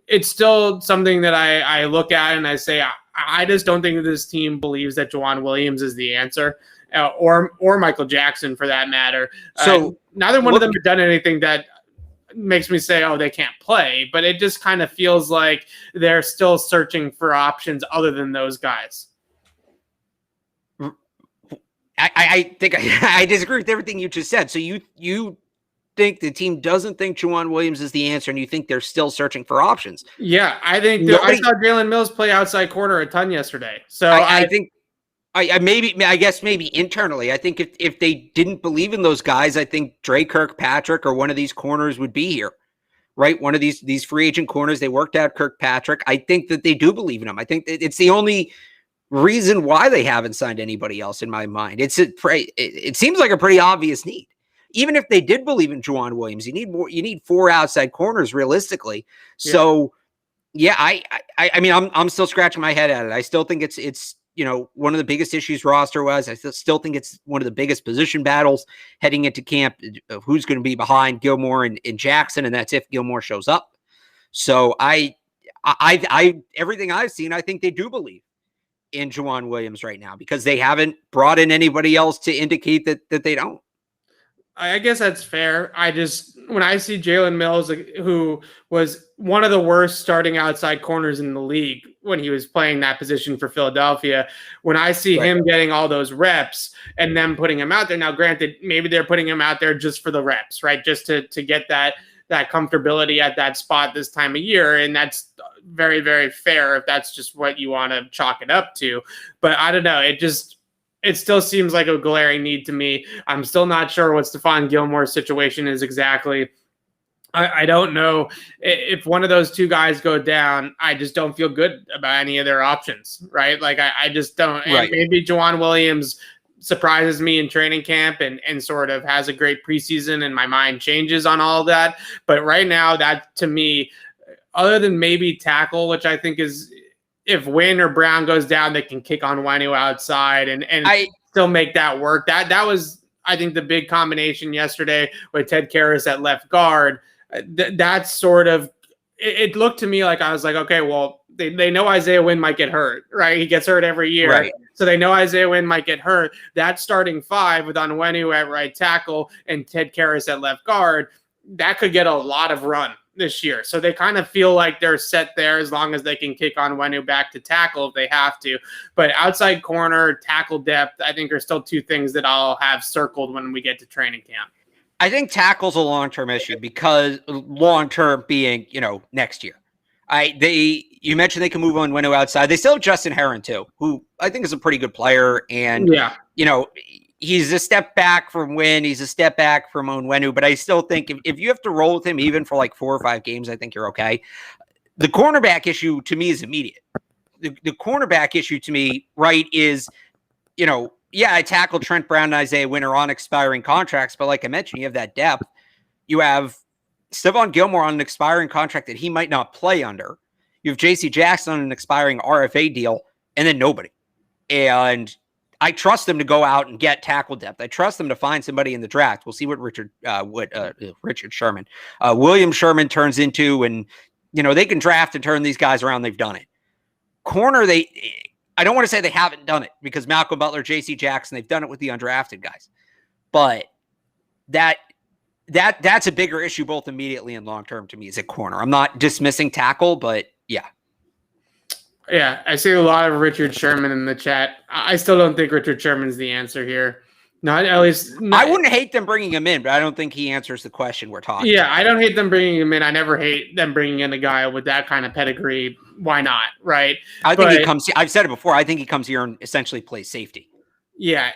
It's still something that I look at and I say, I just don't think that this team believes that Juwan Williams is the answer, or Michael Jackson for that matter. So neither one of them have done anything that makes me say, oh, they can't play, but it just kind of feels like they're still searching for options other than those guys. I think I disagree with everything you just said. So you think the team doesn't think Juwan Williams is the answer, and you think they're still searching for options? Yeah, I think I saw Jalen Mills play outside corner a ton yesterday. So I think I guess maybe internally, I think if they didn't believe in those guys, I think Dre Kirkpatrick or one of these corners would be here, right? One of these free agent corners. They worked out Kirkpatrick. I think that they do believe in him. I think it's the only reason why they haven't signed anybody else in my mind. It seems like a pretty obvious need. Even if they did believe in Juwan Williams, you need 4 outside corners realistically. So yeah, I mean, I'm still scratching my head at it. I still think it's one of the biggest issues roster wise. I still think it's one of the biggest position battles heading into camp of who's going to be behind Gilmore and Jackson. And that's if Gilmore shows up. So I everything I've seen, I think they do believe in Juwan Williams right now because they haven't brought in anybody else to indicate that they don't. I guess that's fair. When I see Jalen Mills, who was one of the worst starting outside corners in the league when he was playing that position for Philadelphia, when I see him getting all those reps and them putting him out there, now granted, maybe they're putting him out there just for the reps, right? Just to get that comfortability at that spot this time of year. And that's very, very fair if that's just what you want to chalk it up to. But I don't know. It still seems like a glaring need to me. I'm still not sure what Stephon Gilmore's situation is exactly. I don't know if one of those two guys go down. I just don't feel good about any of their options, right? Like I just don't. Right. And maybe Juwan Williams surprises me in training camp and sort of has a great preseason and my mind changes on all of that. But right now, that to me, other than maybe tackle, which I think is, if Wynn or Brown goes down, they can kick on Wanu outside and still make that work. That was, I think, the big combination yesterday with Ted Karras at left guard. That's sort of, it looked to me like I was like, okay, well, they know Isaiah Wynn might get hurt, right? He gets hurt every year. Right. So they know Isaiah Wynn might get hurt. That starting 5 with Onwenu at right tackle and Ted Karras at left guard, that could get a lot of run this year. So they kind of feel like they're set there as long as they can kick Onwenu back to tackle if they have to. But outside corner, tackle depth, I think are still 2 things that I'll have circled when we get to training camp. I think tackle's a long-term issue because long-term being, next year. You mentioned they can move Onwenu outside. They still have Justin Herron too, who I think is a pretty good player. And, he's a step back from Wynn. He's a step back from Onwenu, but I still think if you have to roll with him even for like 4 or 5 games, I think you're okay. The cornerback issue to me is immediate. The cornerback issue to me, right, is, I tackled Trent Brown and Isaiah Wynn are on expiring contracts, but like I mentioned, you have that depth. You have Stephon Gilmore on an expiring contract that he might not play under. You have J.C. Jackson on an expiring RFA deal, and then nobody. And I trust them to go out and get tackle depth. I trust them to find somebody in the draft. We'll see what William Sherman turns into, and they can draft and turn these guys around. They've done it. Corner, I don't want to say they haven't done it because Malcolm Butler, J.C. Jackson, they've done it with the undrafted guys. But that's a bigger issue both immediately and long term to me is at corner. I'm not dismissing tackle, but yeah. Yeah, I see a lot of Richard Sherman in the chat. I still don't think Richard Sherman's the answer here. Not at least. I wouldn't hate them bringing him in, but I don't think he answers the question we're talking about. I don't hate them bringing him in. I never hate them bringing in a guy with that kind of pedigree. Why not? Right. I think he comes. I've said it before. I think he comes here and essentially plays safety. Yeah,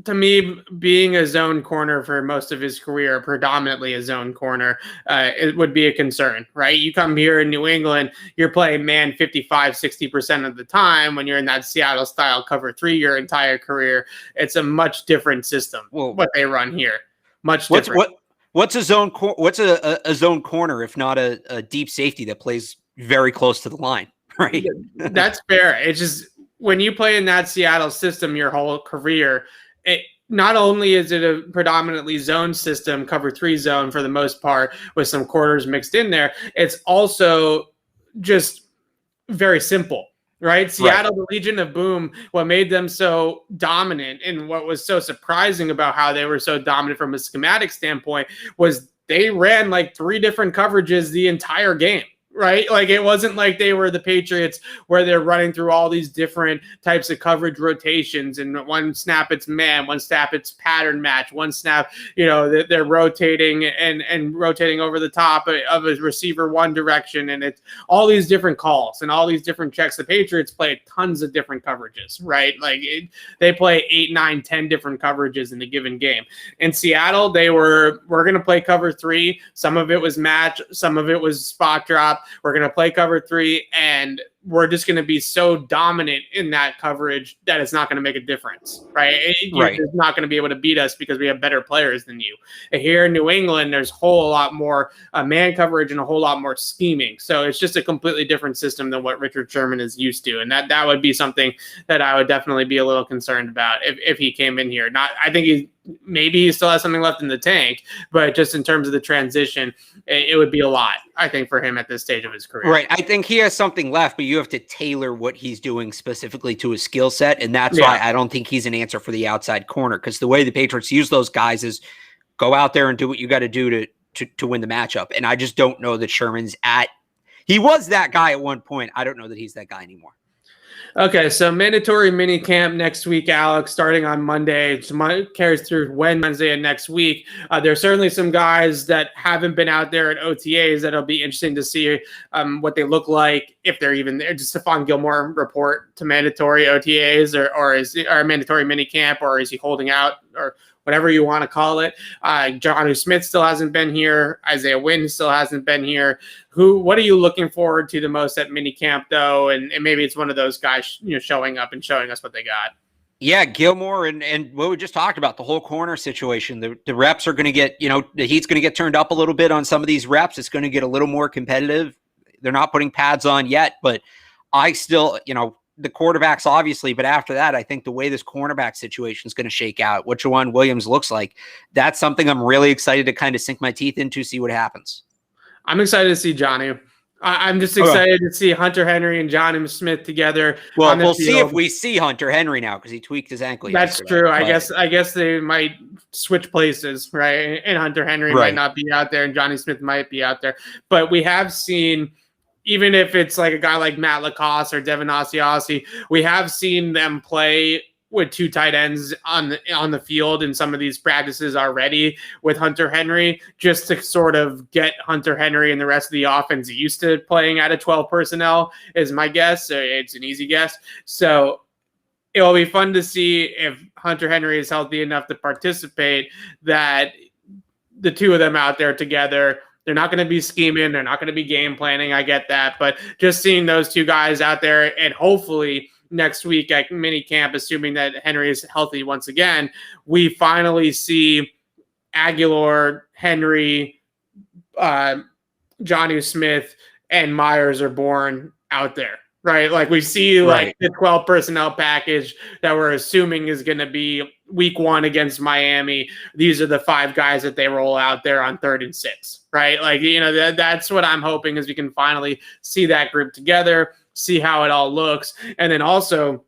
to me, being a zone corner for most of his career, predominantly a zone corner, it would be a concern, right? You come here in New England, you're playing man 55, 60% of the time. When you're in that Seattle style cover 3 your entire career, it's a much different system. What they run here, much different. What's a zone? What's a zone corner if not a deep safety that plays very close to the line, right? That's fair. It's just when you play in that Seattle system your whole career, it not only is it a predominantly zone system, cover 3 zone for the most part, with some quarters mixed in there, it's also just very simple, right? Seattle, the Legion of Boom, what made them so dominant and what was so surprising about how they were so dominant from a schematic standpoint was they ran like 3 different coverages the entire game. Right? Like it wasn't like they were the Patriots where they're running through all these different types of coverage rotations, and one snap it's man, one snap it's pattern match, one snap, they're rotating and rotating over the top of a receiver one direction, and it's all these different calls and all these different checks. The Patriots play tons of different coverages, right? Like they play 8, 9, 10 different coverages in a given game. In Seattle, we're going to play cover 3. Some of it was match, some of it was spot drop. We're going to play cover 3, and we're just going to be so dominant in that coverage that it's not going to make a difference, right? You're not going to be able to beat us because we have better players than you. Here in New England, there's a whole lot more man coverage and a whole lot more scheming. So it's just a completely different system than what Richard Sherman is used to. And that would be something that I would definitely be a little concerned about if he came in here. I think maybe he still has something left in the tank, but just in terms of the transition, it would be a lot, I think, for him at this stage of his career. Right. I think he has something left, but you have to tailor what he's doing specifically to his skill set. And that's why I don't think he's an answer for the outside corner, because the way the Patriots use those guys is go out there and do what you got to do to win the matchup. And I just don't know that Sherman's he was that guy at one point. I don't know that he's that guy anymore. Okay, so mandatory mini camp next week, Alex, starting on Monday. It carries through Wednesday and next week. There's certainly some guys that haven't been out there at OTAs that'll be interesting to see what they look like, if they're even there. Does Stephon Gilmore report to mandatory OTAs or mandatory mini camp, or is he holding out, or whatever you want to call it? Jonnu Smith still hasn't been here. Isaiah Wynn still hasn't been here. What are you looking forward to the most at minicamp, though? And maybe it's one of those guys, showing up and showing us what they got. Yeah, Gilmore and what we just talked about, the whole corner situation. The reps are going to get, the heat's going to get turned up a little bit on some of these reps. It's going to get a little more competitive. They're not putting pads on yet, but I still, the quarterbacks, obviously, but after that, I think the way this cornerback situation is going to shake out, what Jawan Williams looks like, that's something I'm really excited to kind of sink my teeth into, see what happens. I'm excited to see Jonnu. I'm just excited to see Hunter Henry and Jonnu Smith together. Well, we'll see if we see Hunter Henry now, because he tweaked his ankle. That's true. I guess they might switch places, right? And Hunter Henry might not be out there, and Jonnu Smith might be out there. But we have seen, even if it's like a guy like Matt Lacoste or Devin Asiasi, we have seen them play with 2 tight ends on the field in some of these practices already with Hunter Henry, just to sort of get Hunter Henry and the rest of the offense used to playing out of 12 personnel, is my guess. It's an easy guess. So it'll be fun to see if Hunter Henry is healthy enough to participate, that the 2 of them out there together. They're not going to be scheming. They're not going to be game planning. I get that. But just seeing those 2 guys out there, and hopefully next week at mini camp, assuming that Henry is healthy once again, we finally see Aguilar, Henry, Jonnu Smith, and Myers are born out there, right? Like we see like the 12 personnel package that we're assuming is going to be week 1 against Miami. These are the 5 guys that they roll out there on 3rd and 6, right? Like, that's what I'm hoping, is we can finally see that group together, see how it all looks. And then also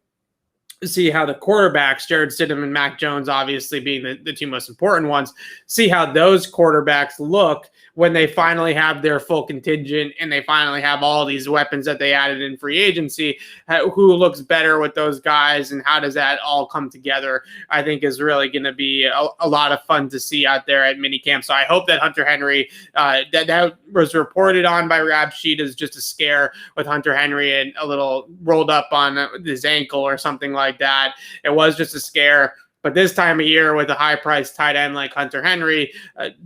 see how the quarterbacks, Jarrett Stidham and Mac Jones, obviously being the two most important ones, see how those quarterbacks look when they finally have their full contingent and they finally have all these weapons that they added in free agency. Who looks better with those guys and how does that all come together, I think is really going to be a lot of fun to see out there at minicamp. So I hope that Hunter Henry, that was reported on by Rap Sheet as just a scare with Hunter Henry and a little rolled up on his ankle or something like that. It was just a scare. But this time of year with a high-priced tight end like Hunter Henry,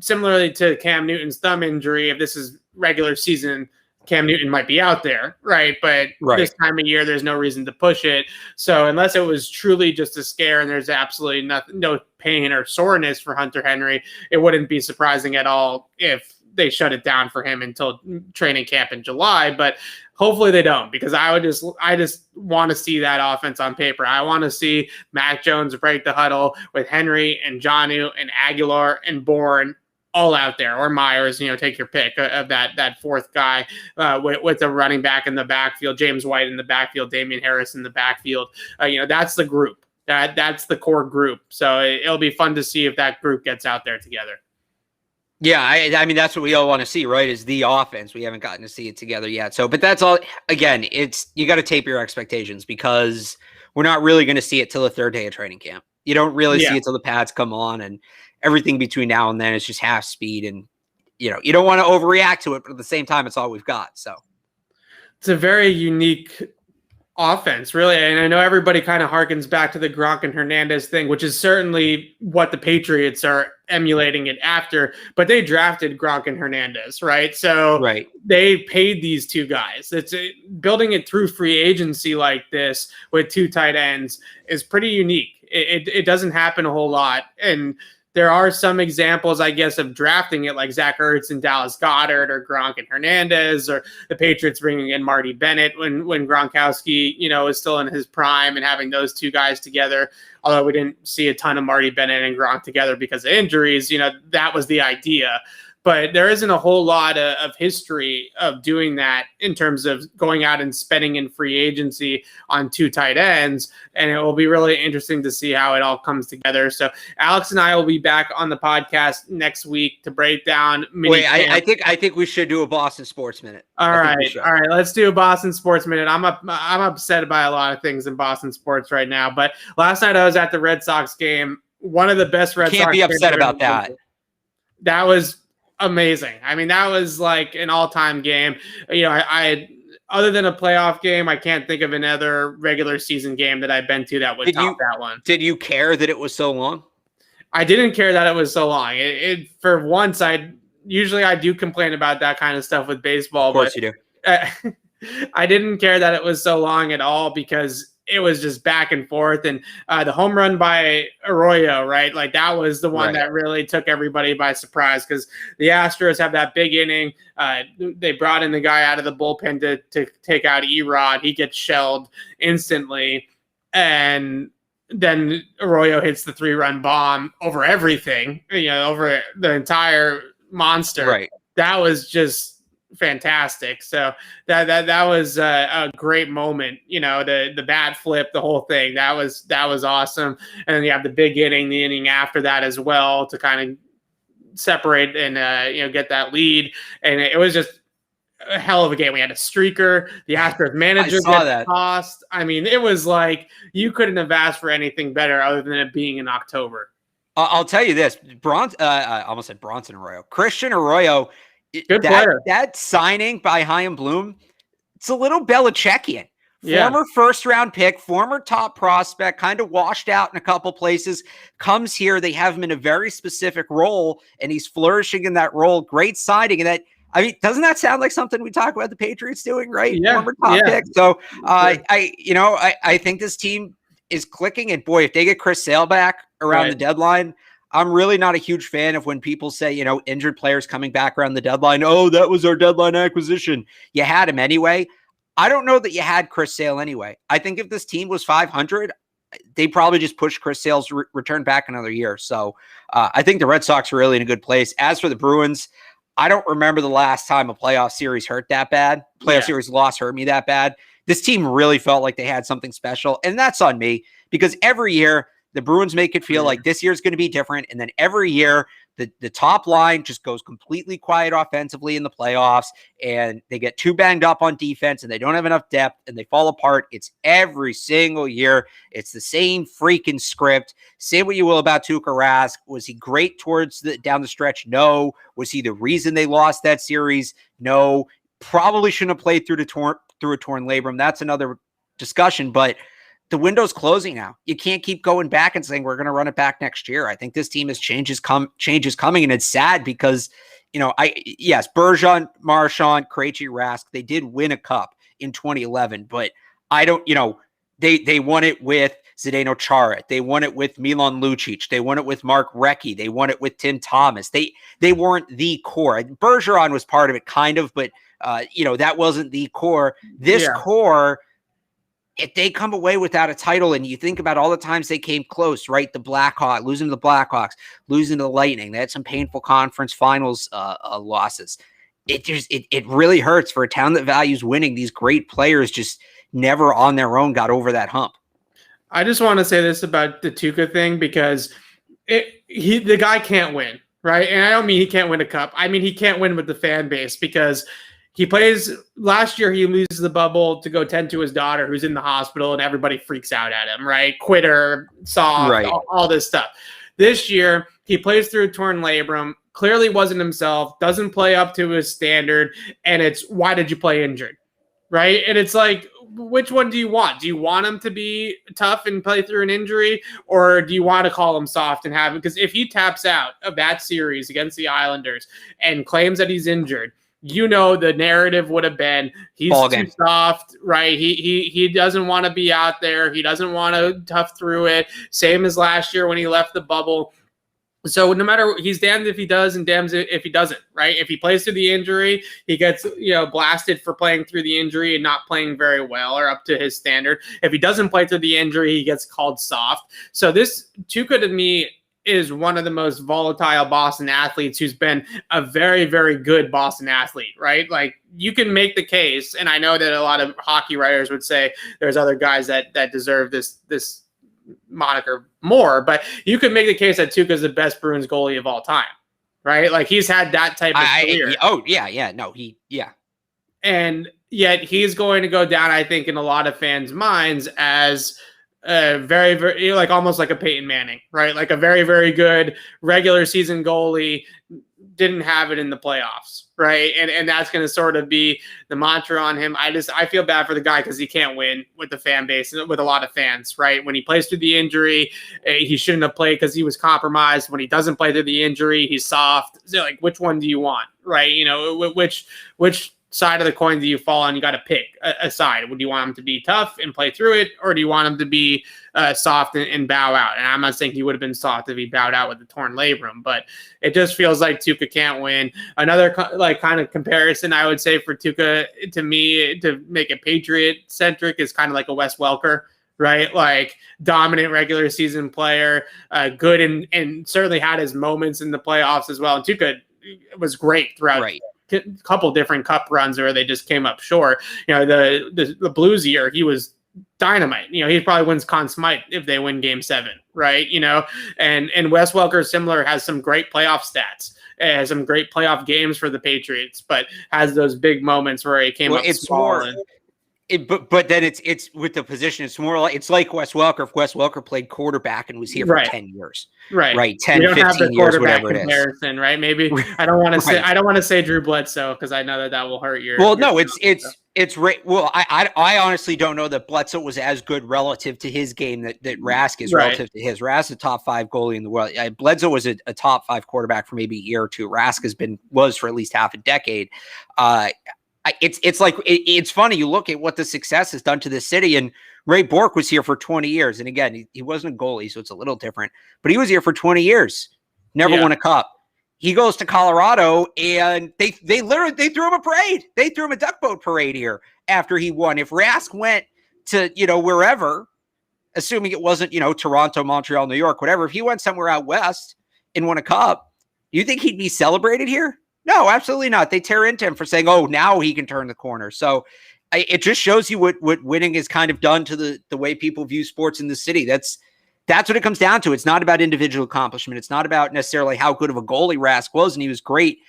similarly to Cam Newton's thumb injury, if this is regular season, Cam Newton might be out there, right? But this time of year, there's no reason to push it. So unless it was truly just a scare and there's absolutely no pain or soreness for Hunter Henry, it wouldn't be surprising at all if they shut it down for him until training camp in July. But hopefully they don't, because I just want to see that offense on paper. I want to see Mac Jones break the huddle with Henry and Jonnu and Aguilar and Bourne all out there, or Myers, take your pick of that fourth guy with the running back in the backfield, James White in the backfield, Damian Harris in the backfield. That's the group. That's the core group. So it'll be fun to see if that group gets out there together. Yeah, I mean, that's what we all want to see, right? Is the offense. We haven't gotten to see it together yet. So, but that's all. Again, you got to tape your expectations because we're not really going to see it till the third day of training camp. You don't really see it till the pads come on, and everything between now and then is just half speed. And you don't want to overreact to it, but at the same time, it's all we've got. So it's a very unique offense, really. And I know everybody kind of harkens back to the Gronk and Hernandez thing, which is certainly what the Patriots are emulating it after, but they drafted Gronk and Hernandez, right? So they paid these two guys. Building it through free agency like this with two tight ends is pretty unique. It doesn't happen a whole lot. And there are some examples, I guess, of drafting it like Zach Ertz and Dallas Goedert or Gronk and Hernandez, or the Patriots bringing in Marty Bennett when Gronkowski, is still in his prime and having those two guys together. Although we didn't see a ton of Marty Bennett and Gronk together because of injuries, that was the idea. But there isn't a whole lot of history of doing that in terms of going out and spending in free agency on two tight ends. And it will be really interesting to see how it all comes together. So Alex and I will be back on the podcast next week to break down. I think we should do a Boston Sports Minute. All right. Let's do a Boston Sports Minute. I'm upset by a lot of things in Boston sports right now. But last night I was at the Red Sox game. One of the best Red Sox. Can't be upset about that. That was amazing. I mean, that was like an all-time game. I other than a playoff game, I can't think of another regular season game that I've been to that would top that one. Did you care that it was so long? I didn't care that it was so long. It for once, I do complain about that kind of stuff with baseball. Of course you do. I didn't care that it was so long at all because it was just back and forth. And the home run by Arroyo, right? Like that was the one that really took everybody by surprise because the Astros have that big inning. They brought in the guy out of the bullpen to take out Erod. He gets shelled instantly. And then Arroyo hits the 3-run bomb over everything, over the entire monster. Right. That was just fantastic. So that was a great moment. The bat flip, the whole thing. That was awesome. And then you have the big inning, the inning after that as well to kind of separate and get that lead. And it was just a hell of a game. We had a streaker. The Astros manager got tossed. I mean, it was like you couldn't have asked for anything better other than it being in October. I'll tell you this, I almost said Bronson Arroyo. Christian Arroyo. Good player. That signing by Chaim Bloom, it's a little Belichickian. Former first-round pick, former top prospect, kind of washed out in a couple places, comes here. They have him in a very specific role, and he's flourishing in that role. Great signing. And doesn't that sound like something we talk about the Patriots doing, right? Yeah. Former top pick. So, I think this team is clicking. And boy, if they get Chris Sale back around the deadline, I'm really not a huge fan of when people say, injured players coming back around the deadline. Oh, that was our deadline acquisition. You had him anyway. I don't know that you had Chris Sale anyway. I think if this team was 500, they probably just pushed Chris Sale's return back another year. So I think the Red Sox are really in a good place. As for the Bruins, I don't remember the last time a playoff series hurt that bad. Series loss hurt me that bad. This team really felt like they had something special, and that's on me because every year the Bruins make it feel like this year's going to be different. And then every year the top line just goes completely quiet offensively in the playoffs, and they get too banged up on defense, and they don't have enough depth, and they fall apart. It's every single year. It's the same freaking script. Say what you will about Tuukka Rask. Was he great towards down the stretch? No. Was he the reason they lost that series? No. Probably shouldn't have played through a torn labrum. That's another discussion, but the window's closing now. You can't keep going back and saying we're going to run it back next year. I think this team has changes coming, and it's sad because, Bergeron, Marchand, Krejci, Rask, they did win a cup in 2011, but I don't, they won it with Zdeno Chara. They won it with Milan Lucic. They won it with Mark Recchi. They won it with Tim Thomas. They weren't the core. Bergeron was part of it, kind of, but that wasn't the core. This core, if they come away without a title, and you think about all the times they came close, right? The Blackhawks, losing to the Blackhawks, losing to the Lightning. They had some painful conference finals losses. It really hurts for a town that values winning. These great players just never on their own got over that hump. I just want to say this about the Tuukka thing, because the guy can't win, right? And I don't mean he can't win a cup. I mean he can't win with the fan base, because he plays last year. He loses the bubble to go tend to his daughter who's in the hospital, and everybody freaks out at him, right? Quitter, soft, right. all this stuff. This year, he plays through a torn labrum, clearly wasn't himself, doesn't play up to his standard, and it's, why did you play injured, right? And it's like, which one do you want? Do you want him to be tough and play through an injury, or do you want to call him soft and have him? Because if he taps out of that series against the Islanders and claims that he's injured, the narrative would have been he's too soft, right? He doesn't want to be out there. He doesn't want to tough through it. Same as last year when he left the bubble. So no matter, he's damned if he does and damned if he doesn't, right? If he plays through the injury, he gets blasted for playing through the injury and not playing very well or up to his standard. If he doesn't play through the injury, he gets called soft. So this Tuukka, to me, is one of the most volatile Boston athletes, who's been a very, very good Boston athlete, right? Like, you can make the case, and I know that a lot of hockey writers would say there's other guys that deserve this moniker more, but you could make the case that Tuukka is the best Bruins goalie of all time, right? Like, he's had that type of career. And yet he's going to go down, I think, in a lot of fans' minds as very, very, like, almost like a Peyton Manning, right? Like a very, very good regular season goalie, didn't have it in the playoffs, right? And that's going to sort of be the mantra on him. I feel bad for the guy, because he can't win with the fan base, with a lot of fans, right? When he plays through the injury, he shouldn't have played because he was compromised. When he doesn't play through the injury, he's soft. So, like, which one do you want, right? Which side of the coin do you fall on? You got to pick a side. Would you want him to be tough and play through it, or do you want him to be soft and bow out? And I'm not saying he would have been soft if he bowed out with the torn labrum, but it just feels like Tuukka can't win. Another kind of comparison I would say for Tuukka, to me, to make it Patriot centric, is kind of like a Wes Welker, right? Like, dominant regular season player, good and certainly had his moments in the playoffs as well. And Tuukka was great throughout. Right. A couple different cup runs where they just came up short. The Blues year, he was dynamite. He probably wins Conn Smythe if they win Game 7, right? And Wes Welker, similar, has some great playoff stats, has some great playoff games for the Patriots, but has those big moments where he came up small. But then it's with the position, it's more like, it's like Wes Welker. If Wes Welker played quarterback and was here for 10 years, right? 10, 15 years, whatever it is. Right? Maybe I don't want to say Drew Bledsoe, because I know that will hurt your. Well, no, it's right. Well, I honestly don't know that Bledsoe was as good relative to his game that Rask is relative to his. Rask is a top 5 goalie in the world. Bledsoe was a top 5 quarterback for maybe a year or two. Rask was for at least half a decade. It's funny. You look at what the success has done to this city, and Ray Bourque was here for 20 years. And again, he wasn't a goalie, so it's a little different, but he was here for 20 years, never won a cup. He goes to Colorado, and they threw him a parade. They threw him a duck boat parade here after he won. If Rask went to, wherever, assuming it wasn't, Toronto, Montreal, New York, whatever, if he went somewhere out west and won a cup, do you think he'd be celebrated here? No, absolutely not. They tear into him for saying, oh, now he can turn the corner. So it just shows you what winning has kind of done to the way people view sports in the city. That's what it comes down to. It's not about individual accomplishment. It's not about necessarily how good of a goalie Rask was, and he was great.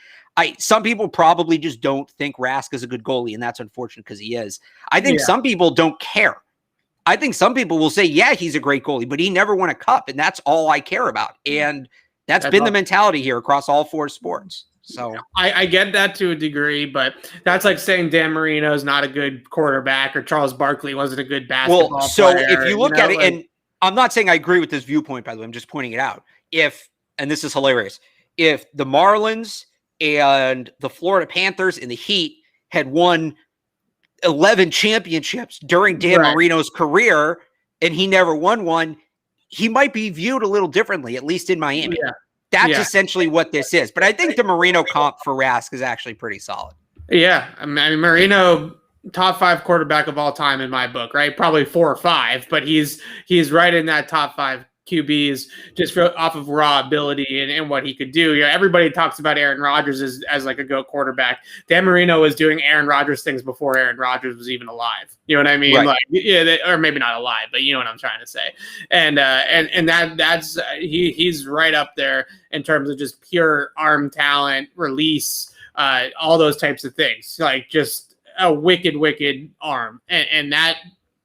Some people probably just don't think Rask is a good goalie, and that's unfortunate because he is. I think some people don't care. I think some people will say, yeah, he's a great goalie, but he never won a cup, and that's all I care about. And that's been the mentality here across all 4 sports. So I get that to a degree, but that's like saying Dan Marino is not a good quarterback or Charles Barkley wasn't a good basketball player. So if you look at it, and I'm not saying I agree with this viewpoint, by the way, I'm just pointing it out. And this is hilarious, if the Marlins and the Florida Panthers and the Heat had won 11 championships during Dan Marino's career and he never won one, he might be viewed a little differently, at least in Miami. Yeah. That's essentially what this is. But I think the Marino comp for Rask is actually pretty solid. Yeah. I mean, Marino, top 5 quarterback of all time in my book, right? Probably 4 or 5, but he's right in that top 5 QBs just off of raw ability and what he could do. You know, everybody talks about Aaron Rodgers as like a GOAT quarterback. Dan Marino was doing Aaron Rodgers things before Aaron Rodgers was even alive. You know what I mean? Right. Like, or maybe not alive, but you know what I'm trying to say. And that's he's right up there in terms of just pure arm talent, release, all those types of things. Like just a wicked arm, and that.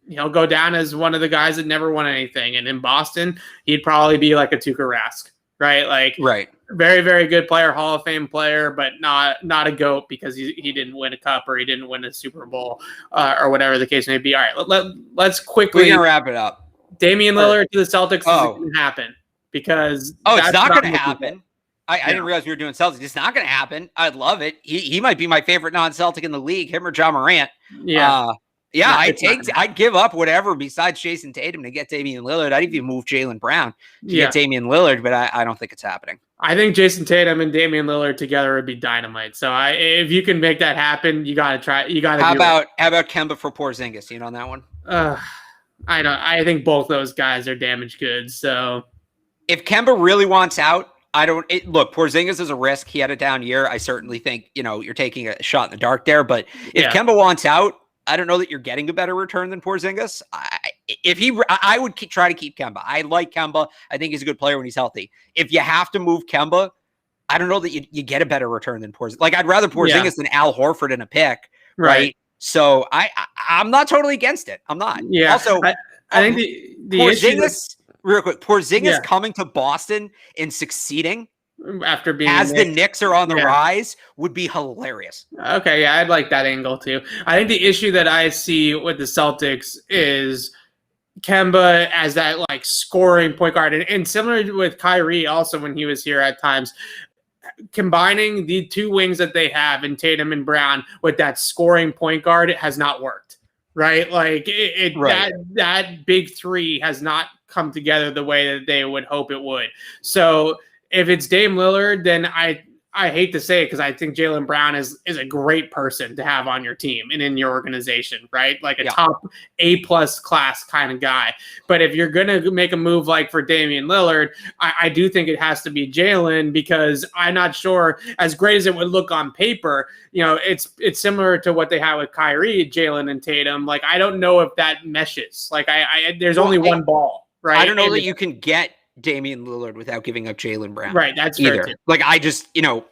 He'll go down as one of the guys that never won anything. And in Boston, he'd probably be like a Tuukka Rask, right? Like, very, very good player, Hall of Fame player, but not a GOAT because he didn't win a cup or he didn't win a Super Bowl or whatever the case may be. All right, let's quickly. We're going to wrap it up. Damian Lillard to the Celtics isn't going to happen because. Oh, it's not going to happen. I didn't realize we were doing Celtics. It's not going to happen. I'd love it. He might be my favorite non-Celtic in the league, him or John Morant. Yeah. Yeah, I'd give up whatever besides Jason Tatum to get Damian Lillard. I'd even move Jaylen Brown to get Damian Lillard, but I don't think it's happening. I think Jason Tatum and Damian Lillard together would be dynamite. So if you can make that happen, you got to try. You got to. How about Kemba for Porzingis? You know on that one? I think both those guys are damaged goods. So if Kemba really wants out, look, Porzingis is a risk. He had a down year. I certainly think you're taking a shot in the dark there. But if Kemba wants out, I don't know that you're getting a better return than Porzingis. I would try to keep Kemba. I like Kemba. I think he's a good player when he's healthy. If you have to move Kemba, I don't know that you get a better return than Porzingis. Like I'd rather Porzingis than Al Horford in a pick, right? So I'm not totally against it. I'm not. Yeah. Also, I think the Porzingis, real quick, Porzingis coming to Boston and succeeding after being as the Knicks are on the rise would be hilarious. Okay, yeah, I'd like that angle too. I think the issue that I see with the Celtics is Kemba as that like scoring point guard, and similar with Kyrie also when he was here at times, combining the 2 wings that they have in Tatum and Brown with that scoring point guard has not worked. Right, like that big 3 has not come together the way that they would hope it would. So if it's Dame Lillard, then I hate to say it because I think Jaylen Brown is a great person to have on your team and in your organization, right? Like a top A+ class kind of guy. But if you're going to make a move like for Damian Lillard, I do think it has to be Jaylen because I'm not sure, as great as it would look on paper, it's similar to what they have with Kyrie, Jaylen and Tatum. Like, I don't know if that meshes. Like, there's only one ball, right? I don't know that you can get Damian Lillard without giving up Jaylen Brown. Right, that's fair too. Like I just,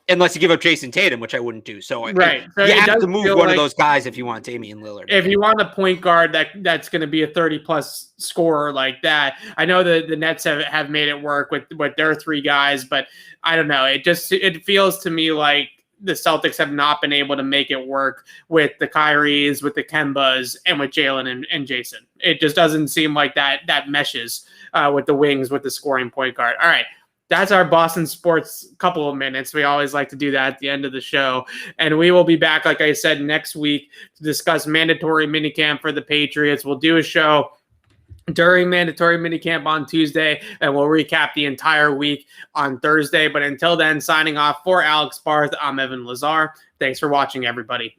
unless you give up Jason Tatum, which I wouldn't do. So you have to move one of those guys if you want Damian Lillard. If you want a point guard that's going to be a 30+ scorer like that, I know that the Nets have made it work with their 3 guys, but I don't know. It feels to me like the Celtics have not been able to make it work with the Kyries, with the Kembas, and with Jaylen and Jason. It just doesn't seem like that meshes with the wings, with the scoring point guard. All right, that's our Boston sports couple of minutes. We always like to do that at the end of the show. And we will be back, like I said, next week to discuss mandatory minicamp for the Patriots. We'll do a show during mandatory minicamp on Tuesday, and we'll recap the entire week on Thursday. But until then, signing off for Alex Barth, I'm Evan Lazar. Thanks for watching, everybody.